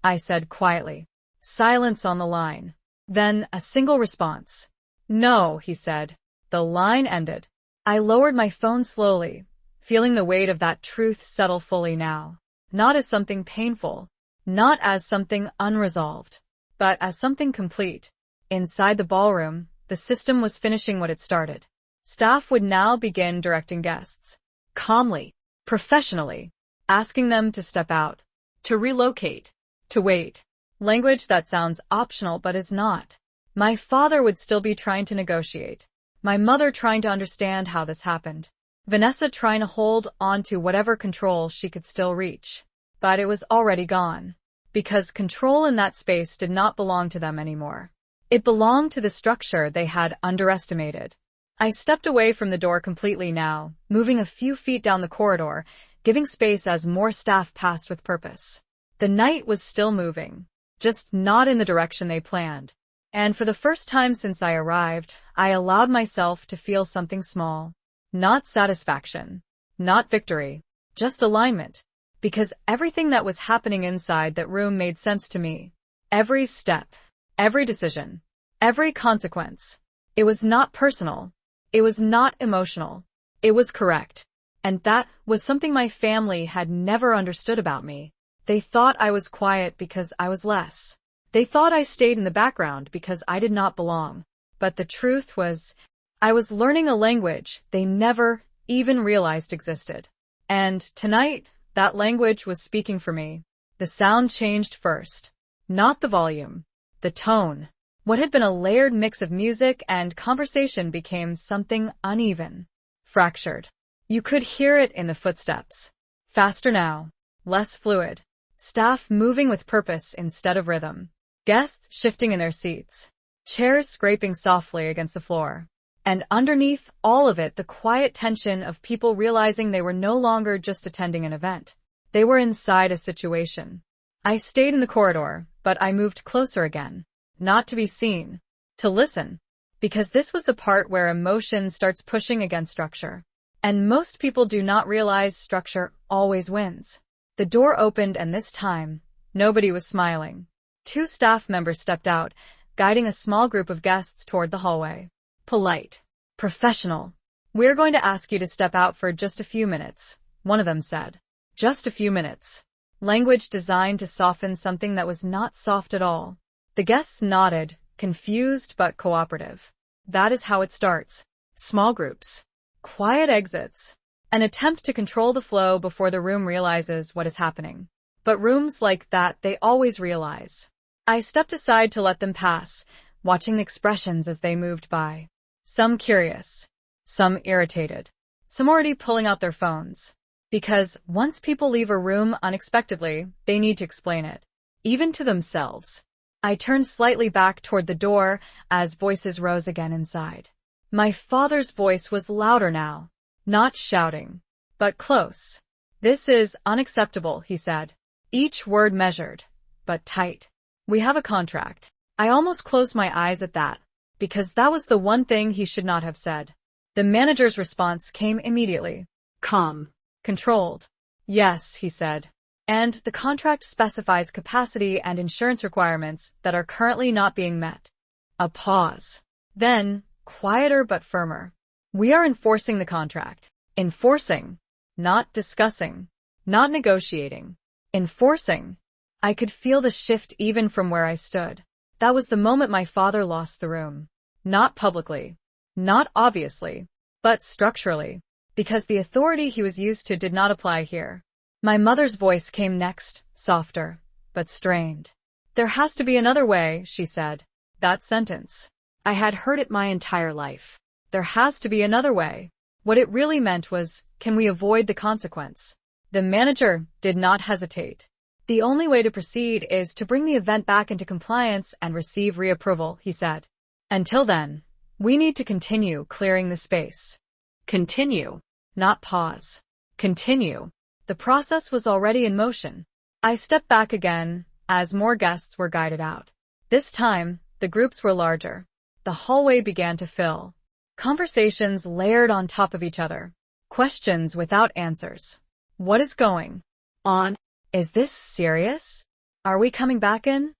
I said quietly. Silence on the line. Then a single response. No, he said. The line ended. I lowered my phone slowly, feeling the weight of that truth settle fully now. Not as something painful. Not as something unresolved. But as something complete. Inside the ballroom, the system was finishing what it started. Staff would now begin directing guests. Calmly. Professionally. Asking them to step out. To relocate. To wait. Language that sounds optional but is not. My father would still be trying to negotiate. My mother trying to understand how this happened. Vanessa trying to hold on to whatever control she could still reach. But it was already gone. Because control in that space did not belong to them anymore. It belonged to the structure they had underestimated. I stepped away from the door completely now, moving a few feet down the corridor, giving space as more staff passed with purpose. The night was still moving, just not in the direction they planned. And for the first time since I arrived, I allowed myself to feel something small. Not satisfaction. Not victory. Just alignment. Because everything that was happening inside that room made sense to me. Every step. Every decision. Every consequence. It was not personal. It was not emotional. It was correct. And that was something my family had never understood about me. They thought I was quiet because I was less. They thought I stayed in the background because I did not belong. But the truth was, I was learning a language they never even realized existed. And tonight, that language was speaking for me. The sound changed first. Not the volume. The tone. What had been a layered mix of music and conversation became something uneven. Fractured. You could hear it in the footsteps. Faster now. Less fluid. Staff moving with purpose instead of rhythm. Guests shifting in their seats. Chairs scraping softly against the floor. And underneath all of it, the quiet tension of people realizing they were no longer just attending an event. They were inside a situation. I stayed in the corridor, but I moved closer again. Not to be seen. To listen. Because this was the part where emotion starts pushing against structure. And most people do not realize structure always wins. The door opened, and this time, nobody was smiling. 2 staff members stepped out, guiding a small group of guests toward the hallway. Polite. Professional. "We're going to ask you to step out for just a few minutes," one of them said. Just a few minutes. Language designed to soften something that was not soft at all. The guests nodded, confused but cooperative. That is how it starts. Small groups. Quiet exits. An attempt to control the flow before the room realizes what is happening. But rooms like that, they always realize. I stepped aside to let them pass, watching the expressions as they moved by. Some curious. Some irritated. Some already pulling out their phones. Because once people leave a room unexpectedly, they need to explain it. Even to themselves. I turned slightly back toward the door as voices rose again inside. My father's voice was louder now. Not shouting, but close. "This is unacceptable," he said. Each word measured, but tight. "We have a contract." I almost closed my eyes at that, because that was the one thing he should not have said. The manager's response came immediately. Calm. Controlled. "Yes," he said. "And the contract specifies capacity and insurance requirements that are currently not being met." A pause. Then, quieter but firmer. "We are enforcing the contract." Enforcing. Not discussing. Not negotiating. Enforcing. I could feel the shift even from where I stood. That was the moment my father lost the room. Not publicly. Not obviously. But structurally. Because the authority he was used to did not apply here. My mother's voice came next, softer, but strained. "There has to be another way," she said. That sentence. I had heard it my entire life. There has to be another way. What it really meant was, can we avoid the consequence? The manager did not hesitate. "The only way to proceed is to bring the event back into compliance and receive reapproval," he said. "Until then, we need to continue clearing the space." Continue. Not pause. Continue. The process was already in motion. I stepped back again as more guests were guided out. This time, the groups were larger. The hallway began to fill. Conversations layered on top of each other. Questions without answers. What is going on? Is this serious? Are we coming back in?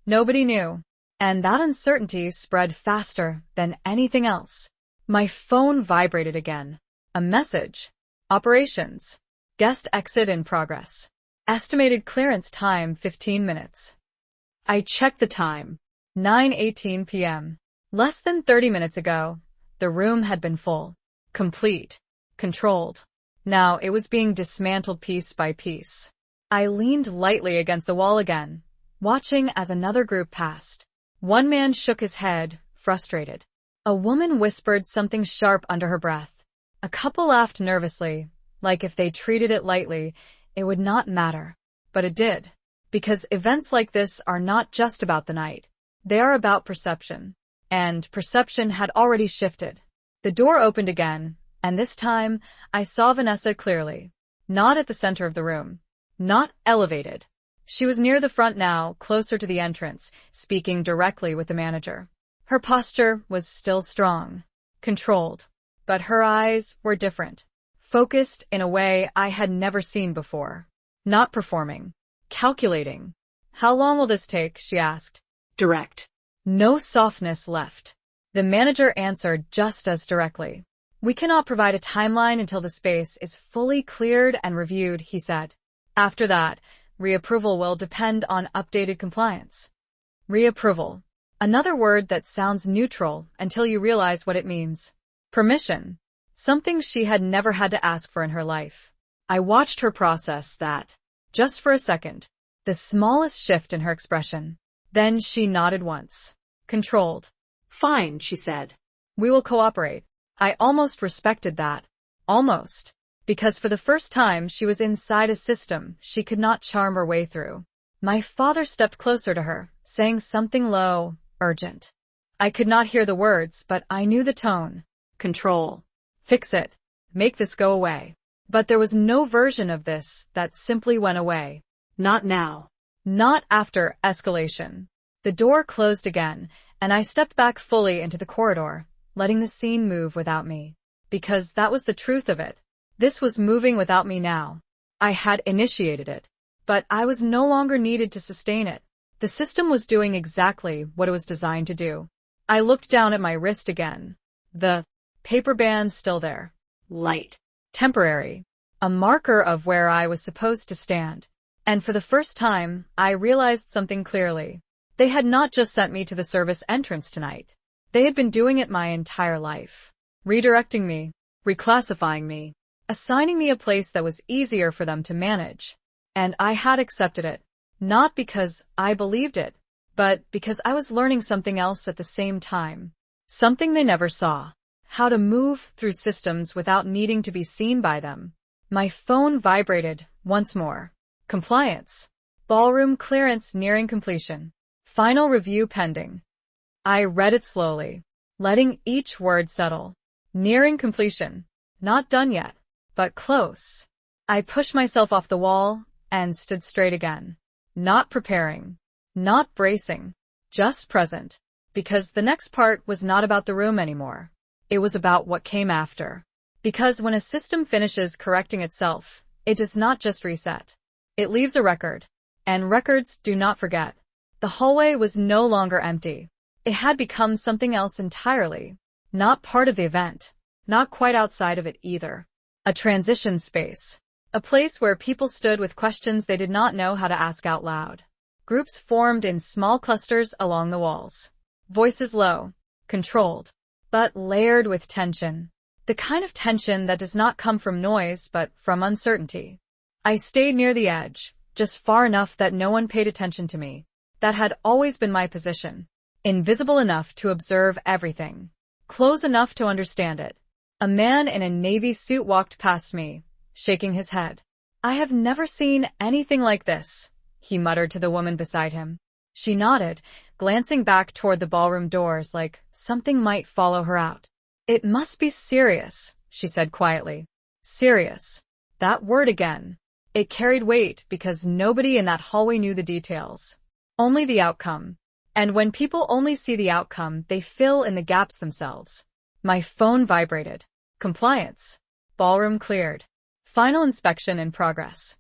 Nobody knew. And that uncertainty spread faster than anything else. My phone vibrated again. A message. Operations. Guest exit in progress. Estimated clearance time 15 minutes. I checked the time. 9:18 p.m. Less than 30 minutes ago, the room had been full. Complete. Controlled. Now it was being dismantled piece by piece. I leaned lightly against the wall again, watching as another group passed. One man shook his head, frustrated. A woman whispered something sharp under her breath. A couple laughed nervously, like if they treated it lightly, it would not matter. But it did. Because events like this are not just about the night. They are about perception. And perception had already shifted. The door opened again, and this time, I saw Vanessa clearly. Not at the center of the room. Not elevated. She was near the front now, closer to the entrance, speaking directly with the manager. Her posture was still strong, controlled, but her eyes were different, focused in a way I had never seen before. Not performing, calculating. "How long will this take?" she asked. Direct. No softness left. The manager answered just as directly. "We cannot provide a timeline until the space is fully cleared and reviewed," he said. "After that, reapproval will depend on updated compliance." Reapproval. Another word that sounds neutral until you realize what it means. Permission. Something she had never had to ask for in her life. I watched her process that. Just for a second. The smallest shift in her expression. Then she nodded once. Controlled. "Fine," she said. "We will cooperate." I almost respected that. Almost. because for the first time she was inside a system she could not charm her way through. My father stepped closer to her, saying something low, urgent. I could not hear the words, but I knew the tone. Control. Fix it. Make this go away. But there was no version of this that simply went away. Not now. Not after escalation. The door closed again, and I stepped back fully into the corridor, letting the scene move without me. Because that was the truth of it. This was moving without me now. I had initiated it, but I was no longer needed to sustain it. The system was doing exactly what it was designed to do. I looked down at my wrist again. The paper band still there. Light. Temporary. A marker of where I was supposed to stand. And for the first time, I realized something clearly. They had not just sent me to the service entrance tonight. They had been doing it my entire life. Redirecting me, reclassifying me, assigning me a place that was easier for them to manage. And I had accepted it. Not because I believed it, but because I was learning something else at the same time. Something they never saw. How to move through systems without needing to be seen by them. My phone vibrated once more. Compliance. Ballroom clearance nearing completion. Final review pending. I read it slowly, letting each word settle. Nearing completion. Not done yet, but close. I pushed myself off the wall and stood straight again. Not preparing. Not bracing. Just present. Because the next part was not about the room anymore. It was about what came after. Because when a system finishes correcting itself, it does not just reset. It leaves a record. And records do not forget. The hallway was no longer empty. It had become something else entirely. Not part of the event. Not quite outside of it either. A transition space. A place where people stood with questions they did not know how to ask out loud. Groups formed in small clusters along the walls. Voices low, controlled, but layered with tension. The kind of tension that does not come from noise but from uncertainty. I stayed near the edge, just far enough that no one paid attention to me. That had always been my position. Invisible enough to observe everything. Close enough to understand it. A man in a navy suit walked past me, shaking his head. I have never seen anything like this, he muttered to the woman beside him. She nodded, glancing back toward the ballroom doors like something might follow her out. It must be serious, she said quietly. Serious. That word again. It carried weight because nobody in that hallway knew the details. Only the outcome. And when people only see the outcome, they fill in the gaps themselves. My phone vibrated. Compliance. Ballroom cleared. Final inspection in progress.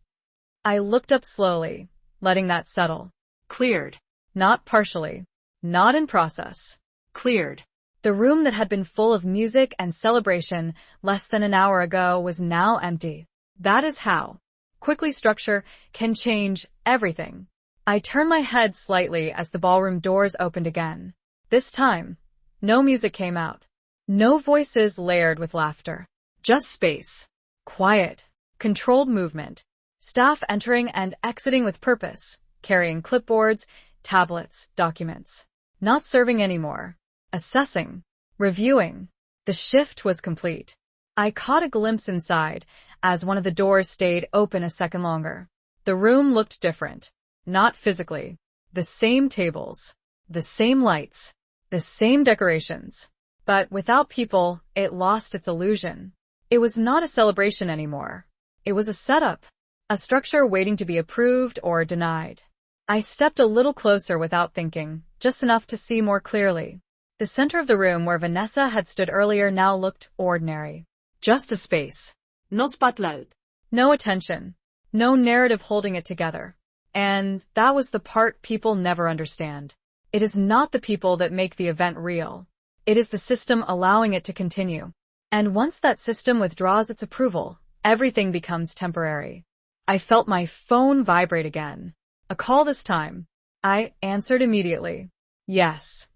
I looked up slowly, letting that settle. Cleared. Not partially. Not in process. Cleared. The room that had been full of music and celebration less than an hour ago was now empty. That is how quickly structure can change everything. I turned my head slightly as the ballroom doors opened again. This time, no music came out. No voices layered with laughter. Just space. Quiet. Controlled movement. Staff entering and exiting with purpose, carrying clipboards, tablets, documents. Not serving anymore. Assessing. Reviewing. The shift was complete. I caught a glimpse inside as one of the doors stayed open a second longer. The room looked different. Not physically. The same tables. The same lights. The same decorations. But without people, it lost its illusion. It was not a celebration anymore. It was a setup. A structure waiting to be approved or denied. I stepped a little closer without thinking, just enough to see more clearly. The center of the room where Vanessa had stood earlier now looked ordinary. Just a space. No spotlight. No attention. No narrative holding it together. And that was the part people never understand. It is not the people that make the event real. It is the system allowing it to continue. And once that system withdraws its approval, everything becomes temporary. I felt my phone vibrate again. A call this time. I answered immediately. Yes.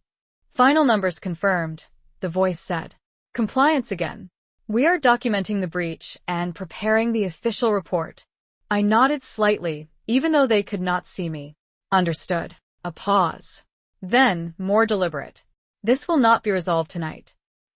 Final numbers confirmed, the voice said. Compliance again. We are documenting the breach and preparing the official report. I nodded slightly, even though they could not see me. Understood. A pause. Then, more deliberate. This will not be resolved tonight.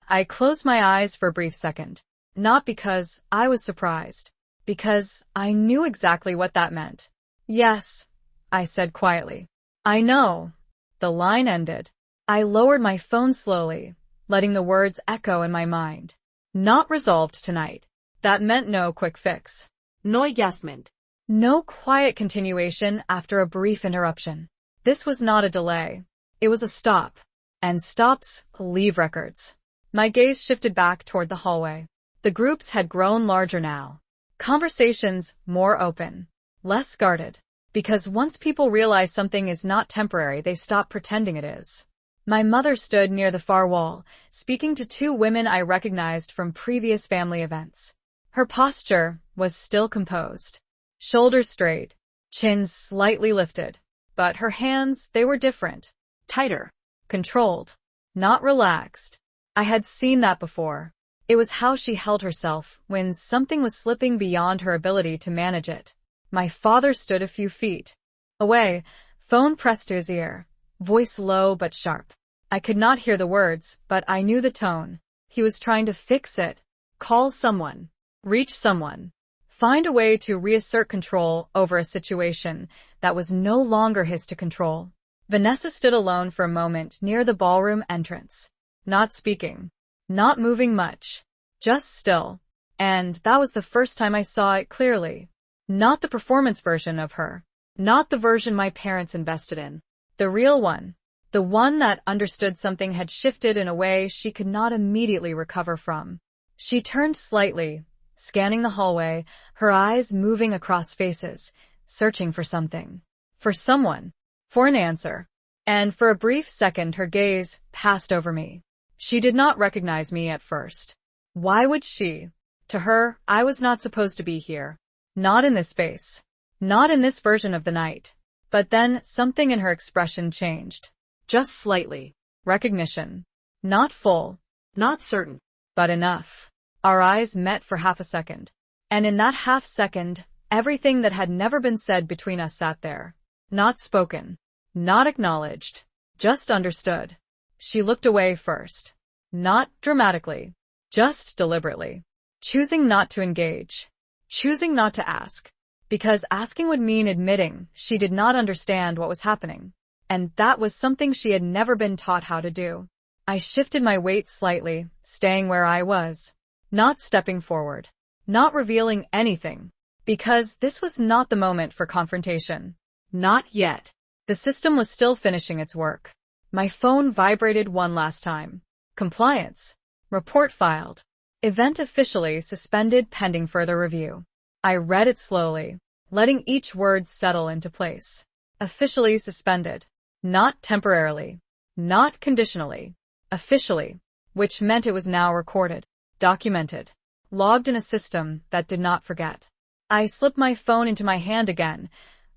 I closed my eyes for a brief second. Not because I was surprised, because I knew exactly what that meant. Yes, I said quietly. I know. The line ended. I lowered my phone slowly, letting the words echo in my mind. Not resolved tonight. That meant no quick fix. No adjustment. No quiet continuation after a brief interruption. This was not a delay. It was a stop. And stops leave records. My gaze shifted back toward the hallway. The groups had grown larger now. Conversations more open. Less guarded. Because once people realize something is not temporary, they stop pretending it is. My mother stood near the far wall, speaking to two women I recognized from previous family events. Her posture was still composed. Shoulders straight, chin slightly lifted. But her hands, they were different. Tighter. Controlled. Not relaxed. I had seen that before. It was how she held herself when something was slipping beyond her ability to manage it. My father stood a few feet away, phone pressed to his ear, voice low but sharp. I could not hear the words, but I knew the tone. He was trying to fix it, call someone, reach someone, find a way to reassert control over a situation that was no longer his to control. Vanessa stood alone for a moment near the ballroom entrance, not speaking, not moving much, just still. And that was the first time I saw it clearly. Not the performance version of her. Not the version my parents invested in. The real one. The one that understood something had shifted in a way she could not immediately recover from. She turned slightly, scanning the hallway, her eyes moving across faces, searching for something. For someone. For an answer. And for a brief second her gaze passed over me. She did not recognize me at first. Why would she? To her, I was not supposed to be here. Not in this space. Not in this version of the night. But then something in her expression changed. Just slightly. Recognition. Not full. Not certain. But enough. Our eyes met for half a second. And in that half second, everything that had never been said between us sat there. Not spoken. Not acknowledged. Just understood. She looked away first. Not dramatically. Just deliberately. Choosing not to engage. Choosing not to ask. Because asking would mean admitting she did not understand what was happening. And that was something she had never been taught how to do. I shifted my weight slightly, staying where I was. Not stepping forward. Not revealing anything. Because this was not the moment for confrontation. Not yet. The system was still finishing its work. My phone vibrated one last time. Compliance. Report filed. Event officially suspended pending further review. I read it slowly, letting each word settle into place. Officially suspended. Not temporarily. Not conditionally. Officially. Which meant it was now recorded, documented, logged in a system that did not forget. I slipped my phone into my hand again,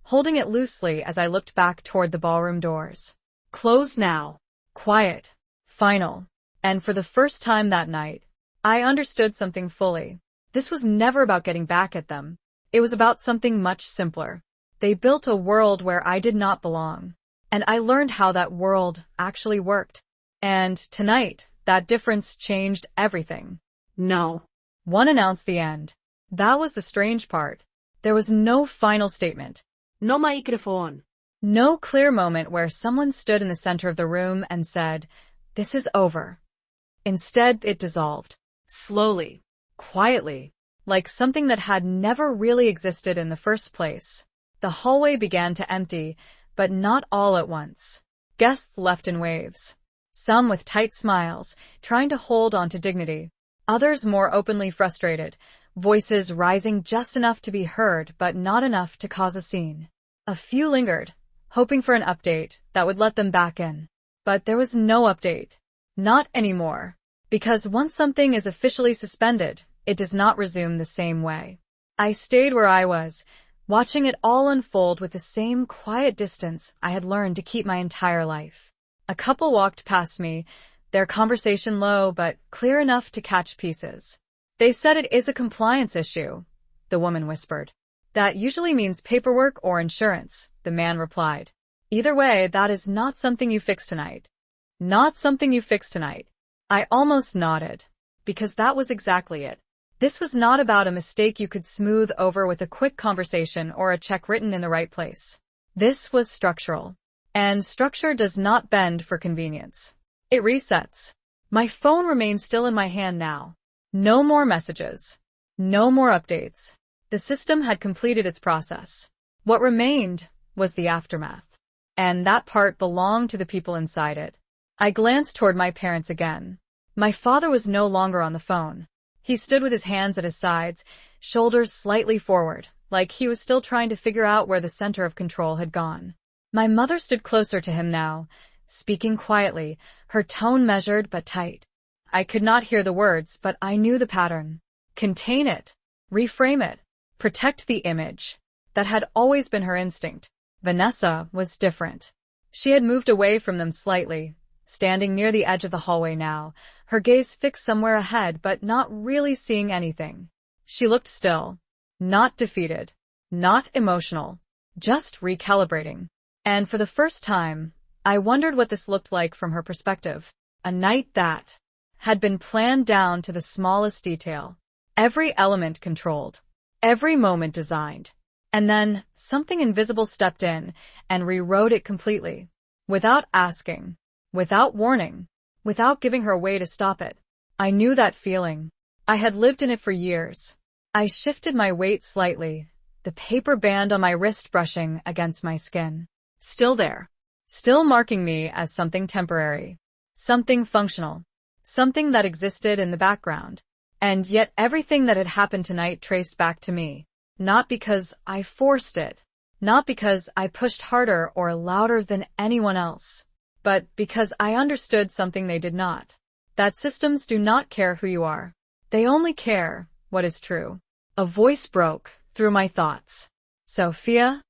holding it loosely as I looked back toward the ballroom doors. Close now. Quiet. Final. And for the first time that night, I understood something fully. This was never about getting back at them. It was about something much simpler. They built a world where I did not belong. And I learned how that world actually worked. And tonight, that difference changed everything. No. One announced the end. That was the strange part. There was no final statement. No microphone. No clear moment where someone stood in the center of the room and said, "This is over." Instead, it dissolved. Slowly. Quietly. Like something that had never really existed in the first place. The hallway began to empty, but not all at once. Guests left in waves. Some with tight smiles, trying to hold on to dignity. Others more openly frustrated, voices rising just enough to be heard but not enough to cause a scene. A few lingered, hoping for an update that would let them back in. But there was no update. Not anymore. Because once something is officially suspended, it does not resume the same way. I stayed where I was, watching it all unfold with the same quiet distance I had learned to keep my entire life. A couple walked past me, their conversation low but clear enough to catch pieces. "They said it is a compliance issue," the woman whispered. "That usually means paperwork or insurance," the man replied. "Either way, that is not something you fix tonight." Not something you fix tonight. I almost nodded. Because that was exactly it. This was not about a mistake you could smooth over with a quick conversation or a check written in the right place. This was structural. And structure does not bend for convenience. It resets. My phone remained still in my hand now. No more messages. No more updates. The system had completed its process. What remained was the aftermath. And that part belonged to the people inside it. I glanced toward my parents again. My father was no longer on the phone. He stood with his hands at his sides, shoulders slightly forward, like he was still trying to figure out where the center of control had gone. My mother stood closer to him now, speaking quietly, her tone measured but tight. I could not hear the words, but I knew the pattern. Contain it. Reframe it. Protect the image. That had always been her instinct. Vanessa was different. She had moved away from them slightly, standing near the edge of the hallway now, her gaze fixed somewhere ahead but not really seeing anything. She looked still. Not defeated. Not emotional. Just recalibrating. And for the first time, I wondered what this looked like from her perspective. A night that had been planned down to the smallest detail. Every element controlled. Every moment designed. And then, something invisible stepped in and rewrote it completely. Without asking. Without warning. Without giving her a way to stop it. I knew that feeling. I had lived in it for years. I shifted my weight slightly, the paper band on my wrist brushing against my skin. Still there. Still marking me as something temporary. Something functional. Something that existed in the background. And yet everything that had happened tonight traced back to me. Not because I forced it. Not because I pushed harder or louder than anyone else. But because I understood something they did not. That systems do not care who you are. They only care what is true. A voice broke through my thoughts. Sophia?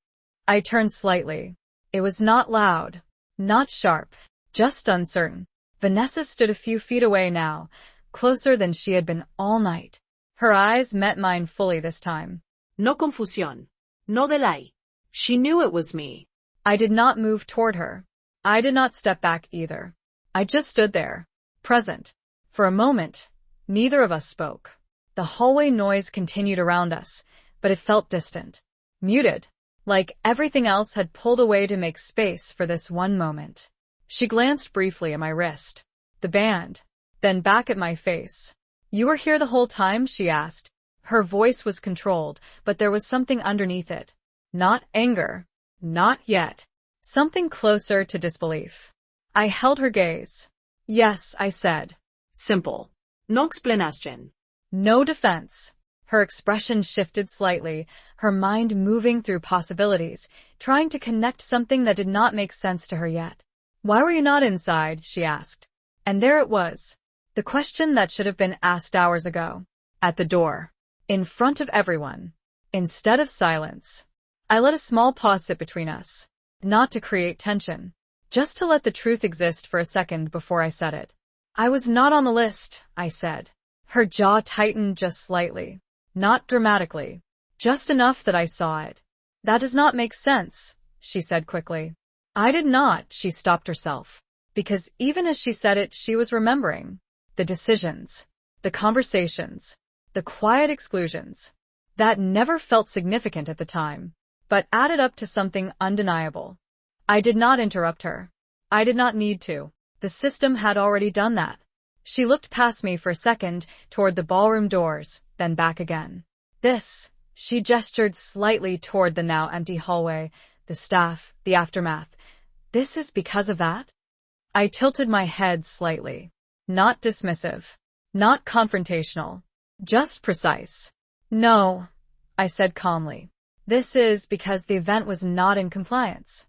I turned slightly. It was not loud, not sharp, just uncertain. Vanessa stood a few feet away now, closer than she had been all night. Her eyes met mine fully this time. No confusión. No delay. She knew it was me. I did not move toward her. I did not step back either. I just stood there, present. For a moment, neither of us spoke. The hallway noise continued around us, but it felt distant. Muted. Like everything else had pulled away to make space for this one moment. She glanced briefly at my wrist, the band, then back at my face. You were here the whole time? She asked. Her voice was controlled, but there was something underneath it. Not anger. Not yet. Something closer to disbelief. I held her gaze. Yes, I said. Simple. No explicación. No defense. Her expression shifted slightly, her mind moving through possibilities, trying to connect something that did not make sense to her yet. Why were you not inside? She asked. And there it was. The question that should have been asked hours ago. At the door. In front of everyone. Instead of silence. I let a small pause sit between us. Not to create tension. Just to let the truth exist for a second before I said it. I was not on the list, I said. Her jaw tightened just slightly. Not dramatically. Just enough that I saw it. That does not make sense, she said quickly. I did not, she stopped herself. Because even as she said it, she was remembering. The decisions. The conversations. The quiet exclusions. That never felt significant at the time, but added up to something undeniable. I did not interrupt her. I did not need to. The system had already done that. She looked past me for a second, toward the ballroom doors, then back again. This, she gestured slightly toward the now empty hallway, the staff, the aftermath. This is because of that? I tilted my head slightly. Not dismissive. Not confrontational. Just precise. No, I said calmly. This is because the event was not in compliance.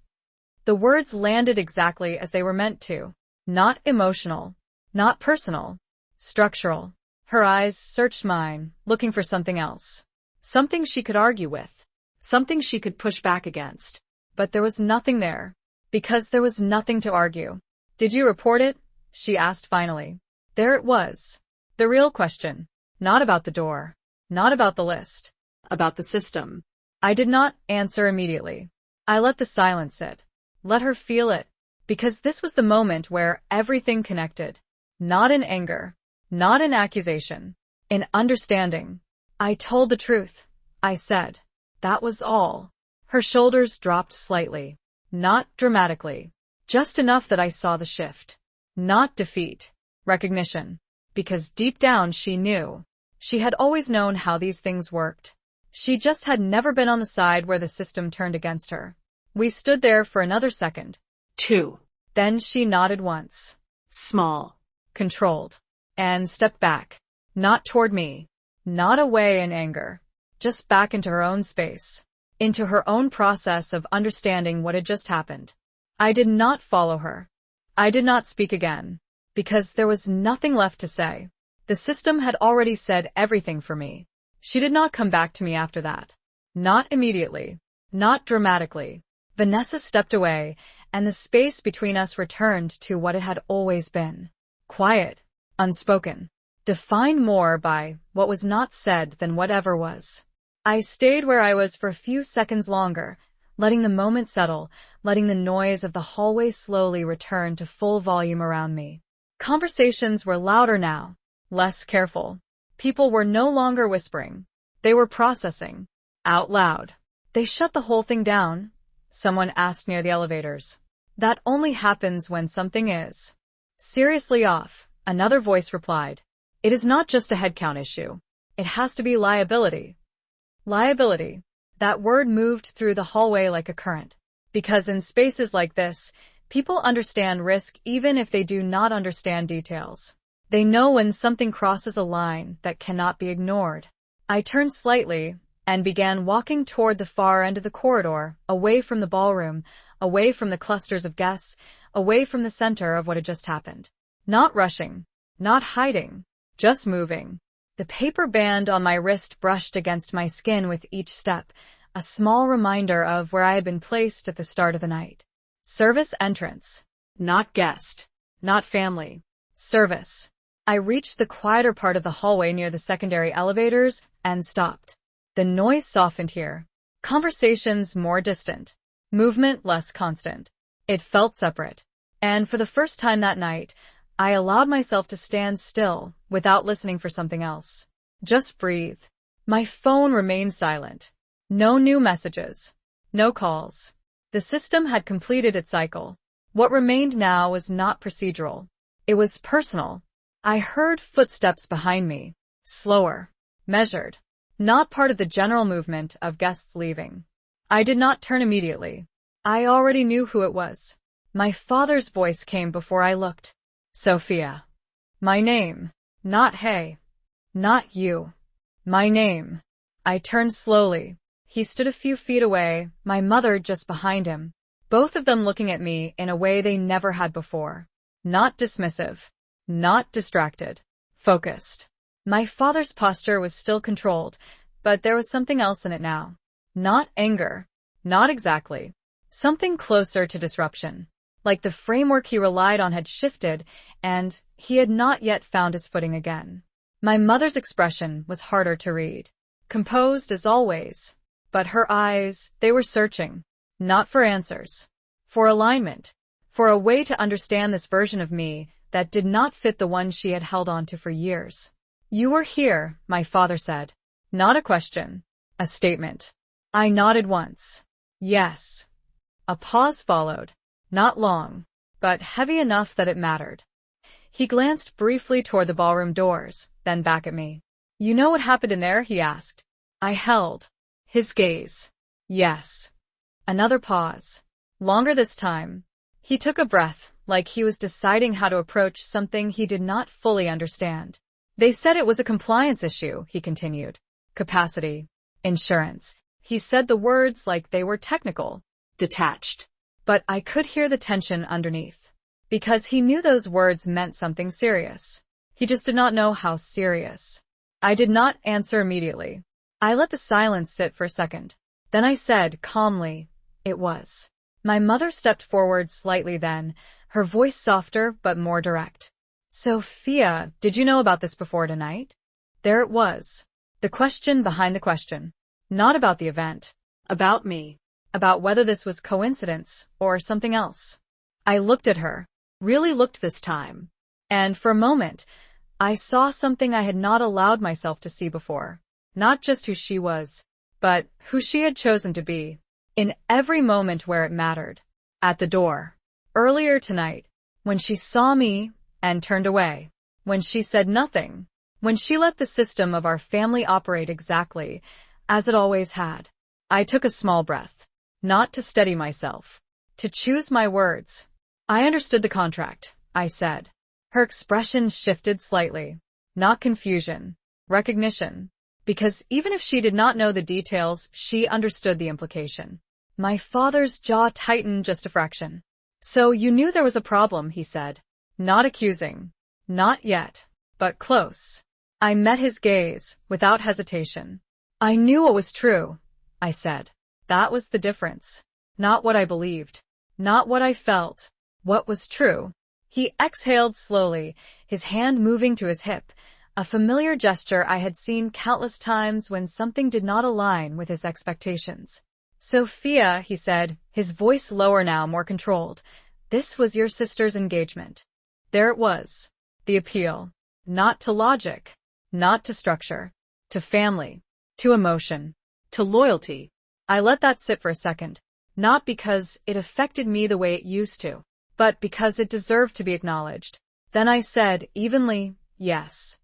The words landed exactly as they were meant to. Not emotional. Not personal. Structural. Her eyes searched mine, looking for something else. Something she could argue with. Something she could push back against. But there was nothing there. Because there was nothing to argue. Did you report it? She asked finally. There it was. The real question. Not about the door. Not about the list. About the system. I did not answer immediately. I let the silence sit. Let her feel it. Because this was the moment where everything connected. Not in anger. Not in accusation. in understanding. I told the truth, I said. That was all. Her shoulders dropped slightly. Not dramatically. Just enough that I saw the shift. Not defeat. Recognition. Because deep down she knew. She had always known how these things worked. She just had never been on the side where the system turned against her. We stood there for another second. 2. Then she nodded once. Small. Controlled. And stepped back. Not toward me. Not away in anger. Just back into her own space. Into her own process of understanding what had just happened. I did not follow her. I did not speak again. Because there was nothing left to say. The system had already said everything for me. She did not come back to me after that. Not immediately. Not dramatically. Vanessa stepped away, and the space between us returned to what it had always been. Quiet. Unspoken. Defined more by what was not said than whatever was. I stayed where I was for a few seconds longer, letting the moment settle, letting the noise of the hallway slowly return to full volume around me. Conversations were louder now, less careful. People were no longer whispering. They were processing. Out loud. They shut the whole thing down? Someone asked near the elevators. That only happens when something is seriously off, another voice replied. It is not just a headcount issue. It has to be liability. Liability. That word moved through the hallway like a current. Because in spaces like this, people understand risk even if they do not understand details. They know when something crosses a line that cannot be ignored. I turned slightly and began walking toward the far end of the corridor, away from the ballroom, away from the clusters of guests, away from the center of what had just happened. Not rushing, not hiding, just moving. The paper band on my wrist brushed against my skin with each step, a small reminder of where I had been placed at the start of the night. Service entrance. Not guest. Not family. Service. I reached the quieter part of the hallway near the secondary elevators and stopped. The noise softened here. Conversations more distant. Movement less constant. It felt separate. And for the first time that night, I allowed myself to stand still without listening for something else. Just breathe. My phone remained silent. No new messages. No calls. The system had completed its cycle. What remained now was not procedural. It was personal. I heard footsteps behind me. Slower. Measured. Not part of the general movement of guests leaving. I did not turn immediately. I already knew who it was. My father's voice came before I looked. Sophia. My name. Not hey. Not you. My name. I turned slowly. He stood a few feet away, my mother just behind him. Both of them looking at me in a way they never had before. Not dismissive. Not distracted. Focused. My father's posture was still controlled, but there was something else in it now. Not anger. Not exactly. Something closer to disruption. Like the framework he relied on had shifted, and he had not yet found his footing again. My mother's expression was harder to read. Composed as always. But her eyes, they were searching. Not for answers. For alignment. For a way to understand this version of me that did not fit the one she had held on to for years. You were here, my father said. Not a question. A statement. I nodded once. Yes. A pause followed. Not long, but heavy enough that it mattered. He glanced briefly toward the ballroom doors, then back at me. You know what happened in there? He asked. I held his gaze. Yes. Another pause. Longer this time. He took a breath, like he was deciding how to approach something he did not fully understand. They said it was a compliance issue, he continued. Capacity. Insurance. He said the words like they were technical. Detached. But I could hear the tension underneath. Because he knew those words meant something serious. He just did not know how serious. I did not answer immediately. I let the silence sit for a second. Then I said calmly, it was. My mother stepped forward slightly then, her voice softer but more direct. Sophia, did you know about this before tonight? There it was. The question behind the question. Not about the event. About me. About whether this was coincidence or something else. I looked at her. Really looked this time. And for a moment, I saw something I had not allowed myself to see before. Not just who she was, but who she had chosen to be. In every moment where it mattered. At the door. Earlier tonight. When she saw me and turned away. When she said nothing. When she let the system of our family operate exactly as it always had. I took a small breath. Not to steady myself. To choose my words. I understood the contract, I said. Her expression shifted slightly. Not confusion. Recognition. Because even if she did not know the details, she understood the implication. My father's jaw tightened just a fraction. So you knew there was a problem, he said. Not accusing. Not yet. But close. I met his gaze, without hesitation. I knew what was true, I said. That was the difference. Not what I believed. Not what I felt. What was true. He exhaled slowly, his hand moving to his hip, a familiar gesture I had seen countless times when something did not align with his expectations. Sophia, he said, his voice lower now, more controlled. This was your sister's engagement. There it was. The appeal. Not to logic. Not to structure. To family. To emotion. To loyalty. I let that sit for a second. Not because it affected me the way it used to, but because it deserved to be acknowledged. Then I said, evenly, yes.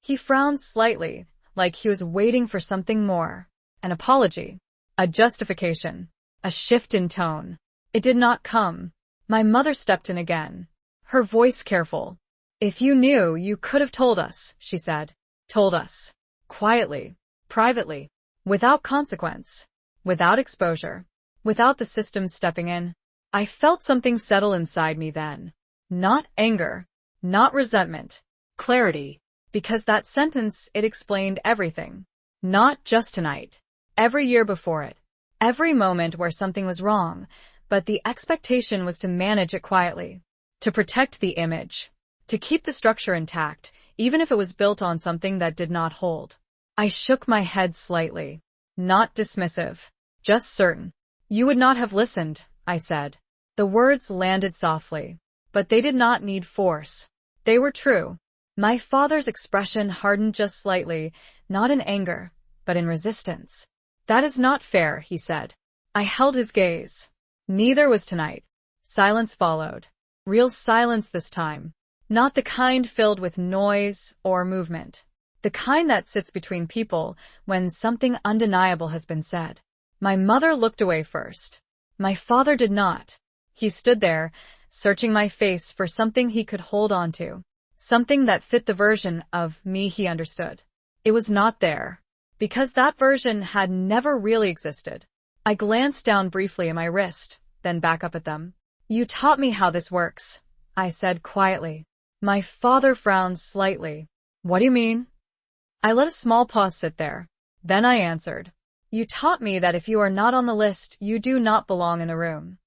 He frowned slightly, like he was waiting for something more. An apology. A justification. A shift in tone. It did not come. My mother stepped in again. Her voice careful. If you knew, you could have told us, she said. Told us. Quietly. Privately. Without consequence. Without exposure. Without the system stepping in. I felt something settle inside me then. Not anger. Not resentment. Clarity. Because that sentence, it explained everything. Not just tonight. Every year before it. Every moment where something was wrong, but the expectation was to manage it quietly. To protect the image. To keep the structure intact, even if it was built on something that did not hold. I shook my head slightly. Not dismissive. Just certain. You would not have listened, I said. The words landed softly. But they did not need force. They were true. My father's expression hardened just slightly, not in anger, but in resistance. That is not fair, he said. I held his gaze. Neither was tonight. Silence followed. Real silence this time. Not the kind filled with noise or movement. The kind that sits between people when something undeniable has been said. My mother looked away first. My father did not. He stood there, searching my face for something he could hold on to. Something that fit the version of me he understood. It was not there. Because that version had never really existed. I glanced down briefly at my wrist, then back up at them. You taught me how this works, I said quietly. My father frowned slightly. What do you mean? I let a small pause sit there. Then I answered. You taught me that if you are not on the list, you do not belong in the room.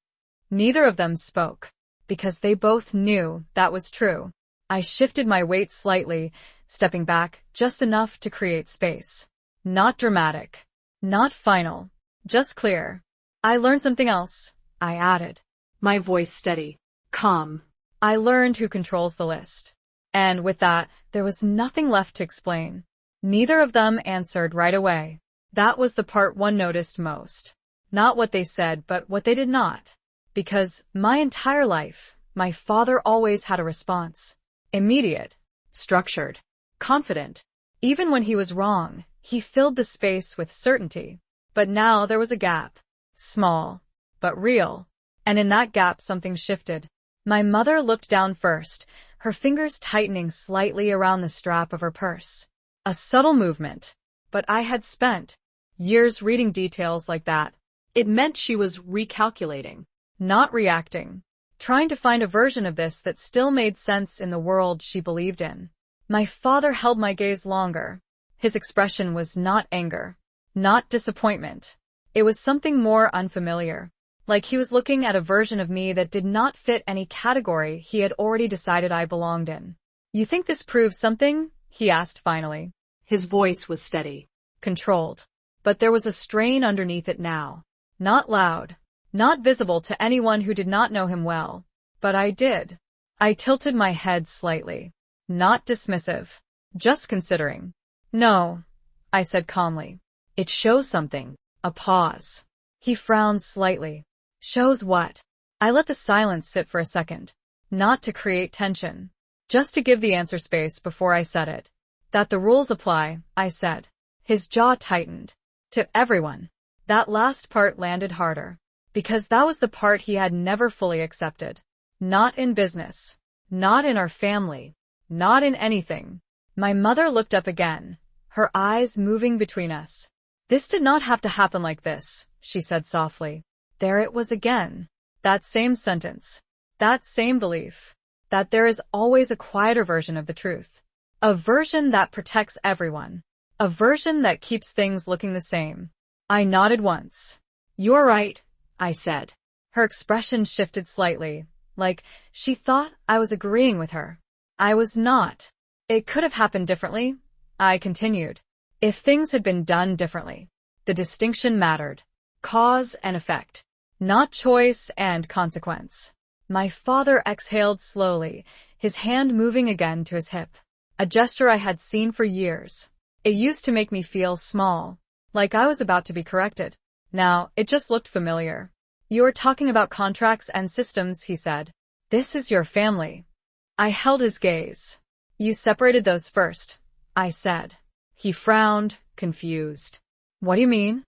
Neither of them spoke, because they both knew that was true. I shifted my weight slightly, stepping back just enough to create space. Not dramatic. Not final. Just clear. I learned something else, I added. My voice steady. Calm. I learned who controls the list. And with that, there was nothing left to explain. Neither of them answered right away. That was the part one noticed most. Not what they said, but what they did not. Because my entire life, my father always had a response. Immediate. Structured. Confident. Even when he was wrong, he filled the space with certainty. But now there was a gap. Small. But real. And in that gap something shifted. My mother looked down first, her fingers tightening slightly around the strap of her purse. A subtle movement. But I had spent years reading details like that. It meant she was recalculating. Not reacting. Trying to find a version of this that still made sense in the world she believed in. My father held my gaze longer. His expression was not anger. Not disappointment. It was something more unfamiliar. Like he was looking at a version of me that did not fit any category he had already decided I belonged in. You think this proves something? He asked finally. His voice was steady. Controlled. But there was a strain underneath it now. Not loud. Not visible to anyone who did not know him well. But I did. I tilted my head slightly. Not dismissive. Just considering. No, I said calmly. It shows something. A pause. He frowned slightly. Shows what? I let the silence sit for a second. Not to create tension. Just to give the answer space before I said it. That the rules apply, I said. His jaw tightened. To everyone. That last part landed harder. Because that was the part he had never fully accepted. Not in business. Not in our family. Not in anything. My mother looked up again, her eyes moving between us. This did not have to happen like this, she said softly. There it was again. That same sentence. That same belief. That there is always a quieter version of the truth. A version that protects everyone. A version that keeps things looking the same. I nodded once. You're right, I said. Her expression shifted slightly, like she thought I was agreeing with her. I was not. It could have happened differently, I continued. If things had been done differently. The distinction mattered. Cause and effect. Not choice and consequence. My father exhaled slowly, his hand moving again to his hip. A gesture I had seen for years. It used to make me feel small, like I was about to be corrected. Now, it just looked familiar. You're talking about contracts and systems, he said. This is your family. I held his gaze. You separated those first, I said. He frowned, confused. What do you mean?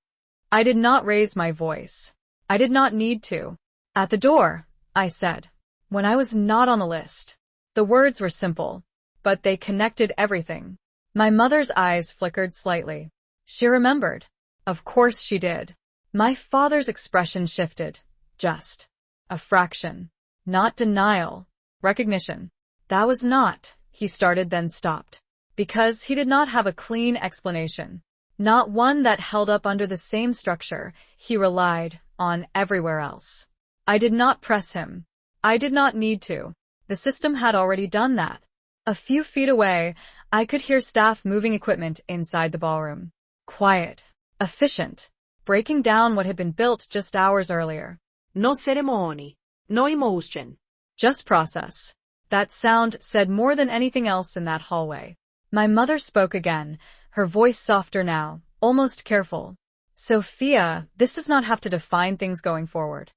I did not raise my voice. I did not need to. At the door, I said. When I was not on the list. The words were simple, but they connected everything. My mother's eyes flickered slightly. She remembered. Of course she did. My father's expression shifted. Just. A fraction. Not denial. Recognition. That was not, he started then stopped. Because he did not have a clean explanation. Not one that held up under the same structure he relied on everywhere else. I did not press him. I did not need to. The system had already done that. A few feet away, I could hear staff moving equipment inside the ballroom. Quiet. Efficient. Breaking down what had been built just hours earlier. No ceremony. No emotion. Just process. That sound said more than anything else in that hallway. My mother spoke again, her voice softer now, almost careful. Sophia, this does not have to define things going forward.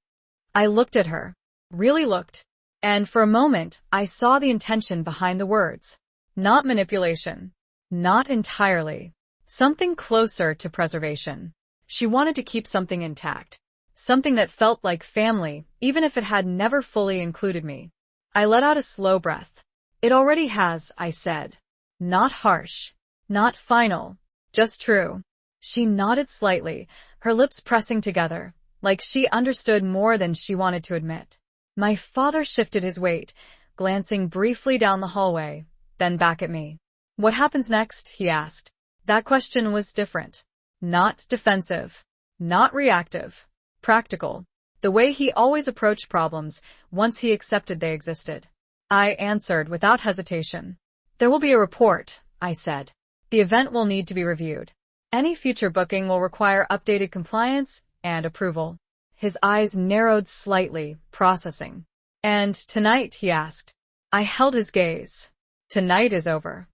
I looked at her. Really looked. And for a moment, I saw the intention behind the words. Not manipulation. Not entirely. Something closer to preservation. She wanted to keep something intact. Something that felt like family, even if it had never fully included me. I let out a slow breath. It already has, I said. Not harsh. Not final. Just true. She nodded slightly, her lips pressing together, like she understood more than she wanted to admit. My father shifted his weight, glancing briefly down the hallway, then back at me. What happens next? He asked. That question was different. Not defensive. Not reactive. Practical. The way he always approached problems once he accepted they existed. I answered without hesitation. There will be a report, I said. The event will need to be reviewed. Any future booking will require updated compliance and approval. His eyes narrowed slightly, processing. And tonight, he asked. I held his gaze. Tonight is over.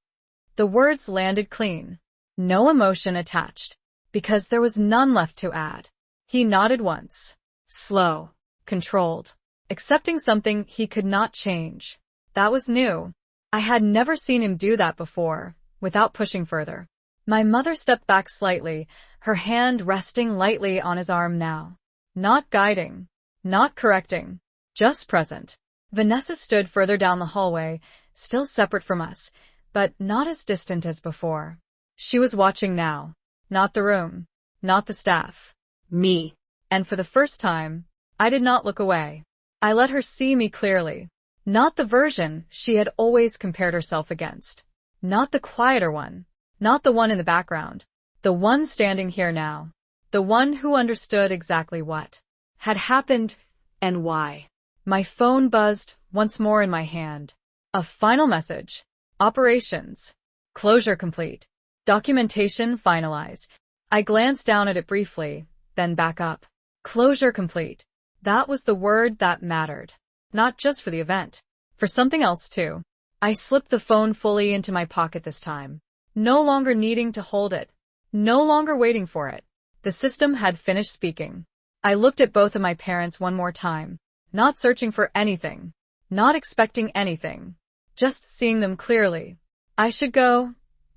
The words landed clean. No emotion attached. Because there was none left to add. He nodded once. Slow. Controlled. Accepting something he could not change. That was new. I had never seen him do that before, without pushing further. My mother stepped back slightly, her hand resting lightly on his arm now. Not guiding. Not correcting. Just present. Vanessa stood further down the hallway, still separate from us, but not as distant as before. She was watching now. Not the room. Not the staff. Me. And for the first time, I did not look away. I let her see me clearly. Not the version she had always compared herself against. Not the quieter one. Not the one in the background. The one standing here now. The one who understood exactly what had happened and why. My phone buzzed once more in my hand. A final message. Operations. Closure complete. Documentation finalized. I glanced down at it briefly, then back up. Closure complete. That was the word that mattered. Not just for the event. For something else too. I slipped the phone fully into my pocket this time, no longer needing to hold it, no longer waiting for it. The system had finished speaking. I looked at both of my parents one more time, not searching for anything, not expecting anything, just seeing them clearly. I should go,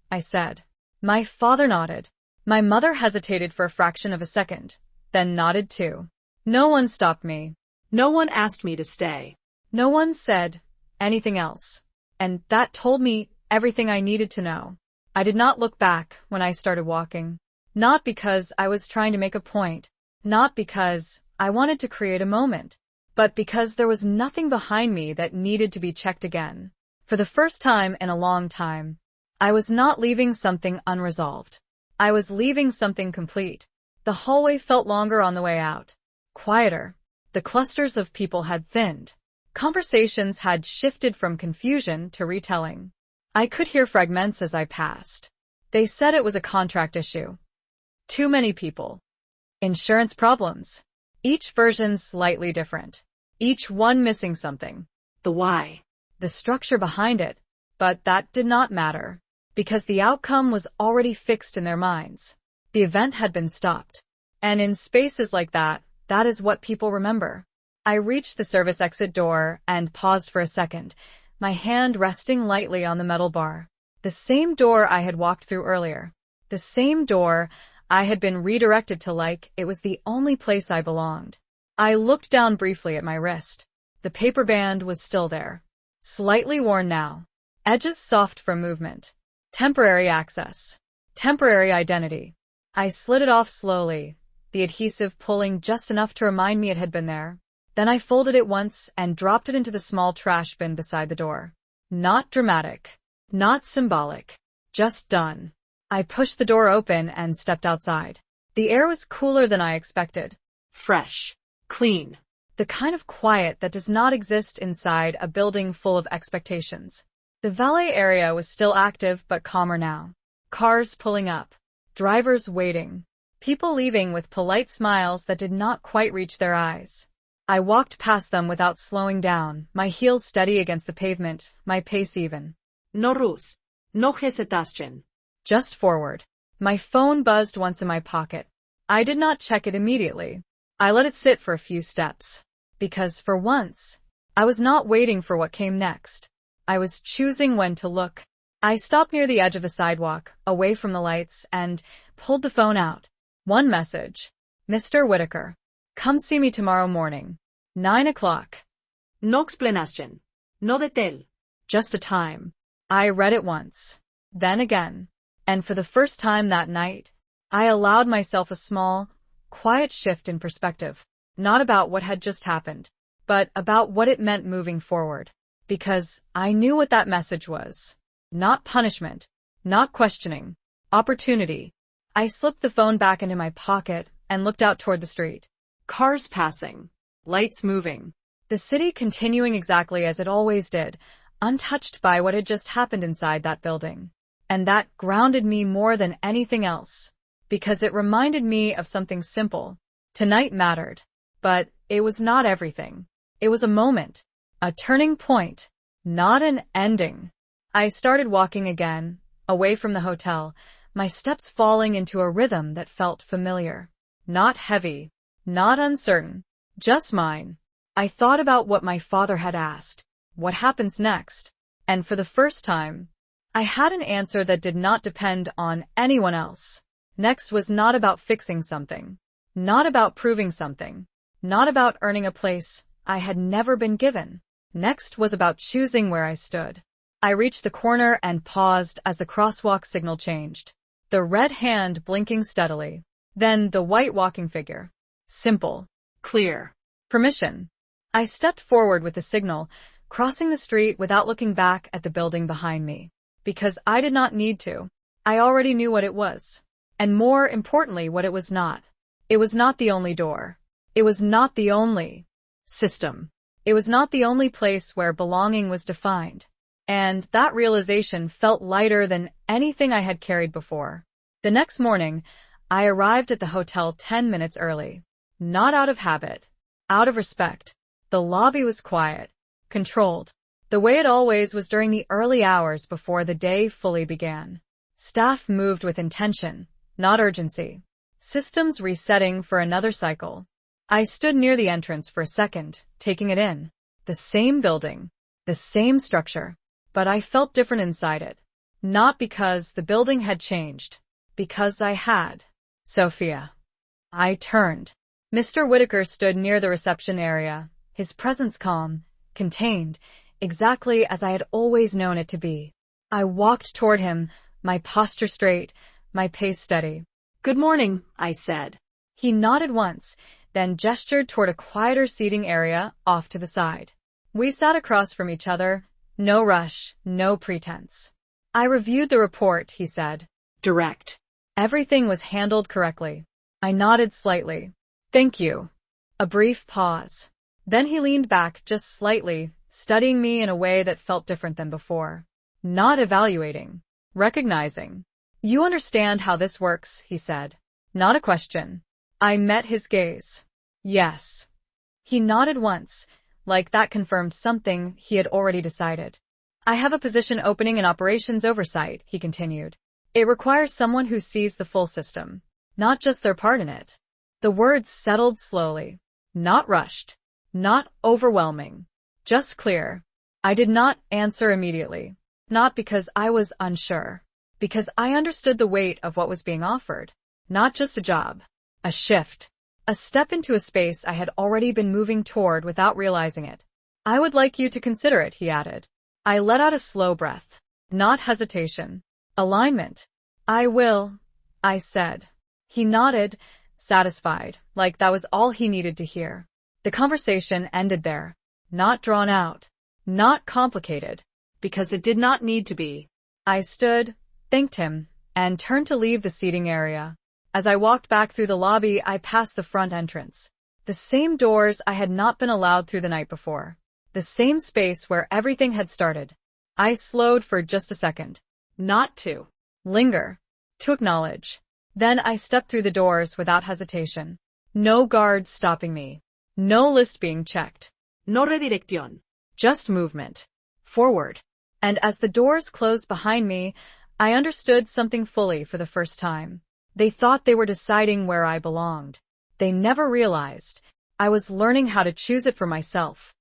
I said. My father nodded. My mother hesitated for a fraction of a second, then nodded too. No one stopped me. No one asked me to stay. No one said anything else. And that told me everything I needed to know. I did not look back when I started walking. Not because I was trying to make a point, not because I wanted to create a moment, but because there was nothing behind me that needed to be checked again. For the first time in a long time, I was not leaving something unresolved. I was leaving something complete. The hallway felt longer on the way out, quieter. The clusters of people had thinned. Conversations had shifted from confusion to retelling. I could hear fragments as I passed. They said it was a contract issue. Too many people. Insurance problems. Each version slightly different. Each one missing something. The why. The structure behind it. But that did not matter, because the outcome was already fixed in their minds. The event had been stopped. And in spaces like that, that is what people remember. I reached the service exit door and paused for a second, my hand resting lightly on the metal bar. The same door I had walked through earlier. The same door I had been redirected to like it was the only place I belonged. I looked down briefly at my wrist. The paper band was still there. Slightly worn now. Edges soft from movement. Temporary access. Temporary identity. I slid it off slowly, the adhesive pulling just enough to remind me it had been there. Then I folded it once and dropped it into the small trash bin beside the door. Not dramatic. Not symbolic. Just done. I pushed the door open and stepped outside. The air was cooler than I expected. Fresh. Clean. The kind of quiet that does not exist inside a building full of expectations. The valet area was still active but calmer now. Cars pulling up. Drivers waiting. People leaving with polite smiles that did not quite reach their eyes. I walked past them without slowing down, my heels steady against the pavement, my pace even. No rus. No hesitation. Just forward. My phone buzzed once in my pocket. I did not check it immediately. I let it sit for a few steps. Because for once, I was not waiting for what came next. I was choosing when to look. I stopped near the edge of the sidewalk, away from the lights, and pulled the phone out. One message. Mr. Whitaker. Come see me tomorrow morning. 9 o'clock. No explanation. No detail. Just a time. I read it once. Then again. And for the first time that night, I allowed myself a small, quiet shift in perspective. Not about what had just happened, but about what it meant moving forward. Because I knew what that message was. Not punishment. Not questioning. Opportunity. I slipped the phone back into my pocket and looked out toward the street. Cars passing. Lights moving. The city continuing exactly as it always did, untouched by what had just happened inside that building. And that grounded me more than anything else, because it reminded me of something simple. Tonight mattered, but it was not everything. It was a moment, a turning point, not an ending. I started walking again, away from the hotel, my steps falling into a rhythm that felt familiar. Not heavy, not uncertain, just mine. I thought about what my father had asked, what happens next, and for the first time, I had an answer that did not depend on anyone else. Next was not about fixing something, not about proving something, not about earning a place I had never been given. Next was about choosing where I stood. I reached the corner and paused as the crosswalk signal changed. The red hand blinking steadily. Then the white walking figure. Simple. Clear. Permission. I stepped forward with the signal, crossing the street without looking back at the building behind me. Because I did not need to. I already knew what it was. And more importantly, what it was not. It was not the only door. It was not the only system. It was not the only place where belonging was defined. And that realization felt lighter than anything I had carried before. The next morning, I arrived at the hotel 10 minutes early. Not out of habit. Out of respect. The lobby was quiet. Controlled. The way it always was during the early hours before the day fully began. Staff moved with intention, not urgency. Systems resetting for another cycle. I stood near the entrance for a second, taking it in. The same building, the same structure, but I felt different inside it. Not because the building had changed, because I had. Sophia. I turned. Mr. Whitaker stood near the reception area, his presence calm, contained, exactly as I had always known it to be. I walked toward him, my posture straight, my pace steady. Good morning, I said. He nodded once, then gestured toward a quieter seating area off to the side. We sat across from each other, no rush, no pretense. I reviewed the report, he said. Direct. Everything was handled correctly. I nodded slightly. Thank you. A brief pause. Then he leaned back just slightly, studying me in a way that felt different than before. Not evaluating. Recognizing. You understand how this works, he said. Not a question. I met his gaze. Yes. He nodded once, like that confirmed something he had already decided. I have a position opening in operations oversight, he continued. It requires someone who sees the full system, not just their part in it. The words settled slowly. Not rushed. Not overwhelming. Just clear. I did not answer immediately. Not because I was unsure. Because I understood the weight of what was being offered. Not just a job. A shift. A step into a space I had already been moving toward without realizing it. I would like you to consider it, he added. I let out a slow breath. Not hesitation. Alignment. I will, I said. He nodded, satisfied, like that was all he needed to hear. The conversation ended there. Not drawn out. Not complicated. Because it did not need to be. I stood, thanked him, and turned to leave the seating area. As I walked back through the lobby, I passed the front entrance. The same doors I had not been allowed through the night before. The same space where everything had started. I slowed for just a second. Not to linger. To acknowledge. Then I stepped through the doors without hesitation. No guards stopping me. No list being checked. No redirección. Just movement. Forward. And as the doors closed behind me, I understood something fully for the first time. They thought they were deciding where I belonged. They never realized I was learning how to choose it for myself.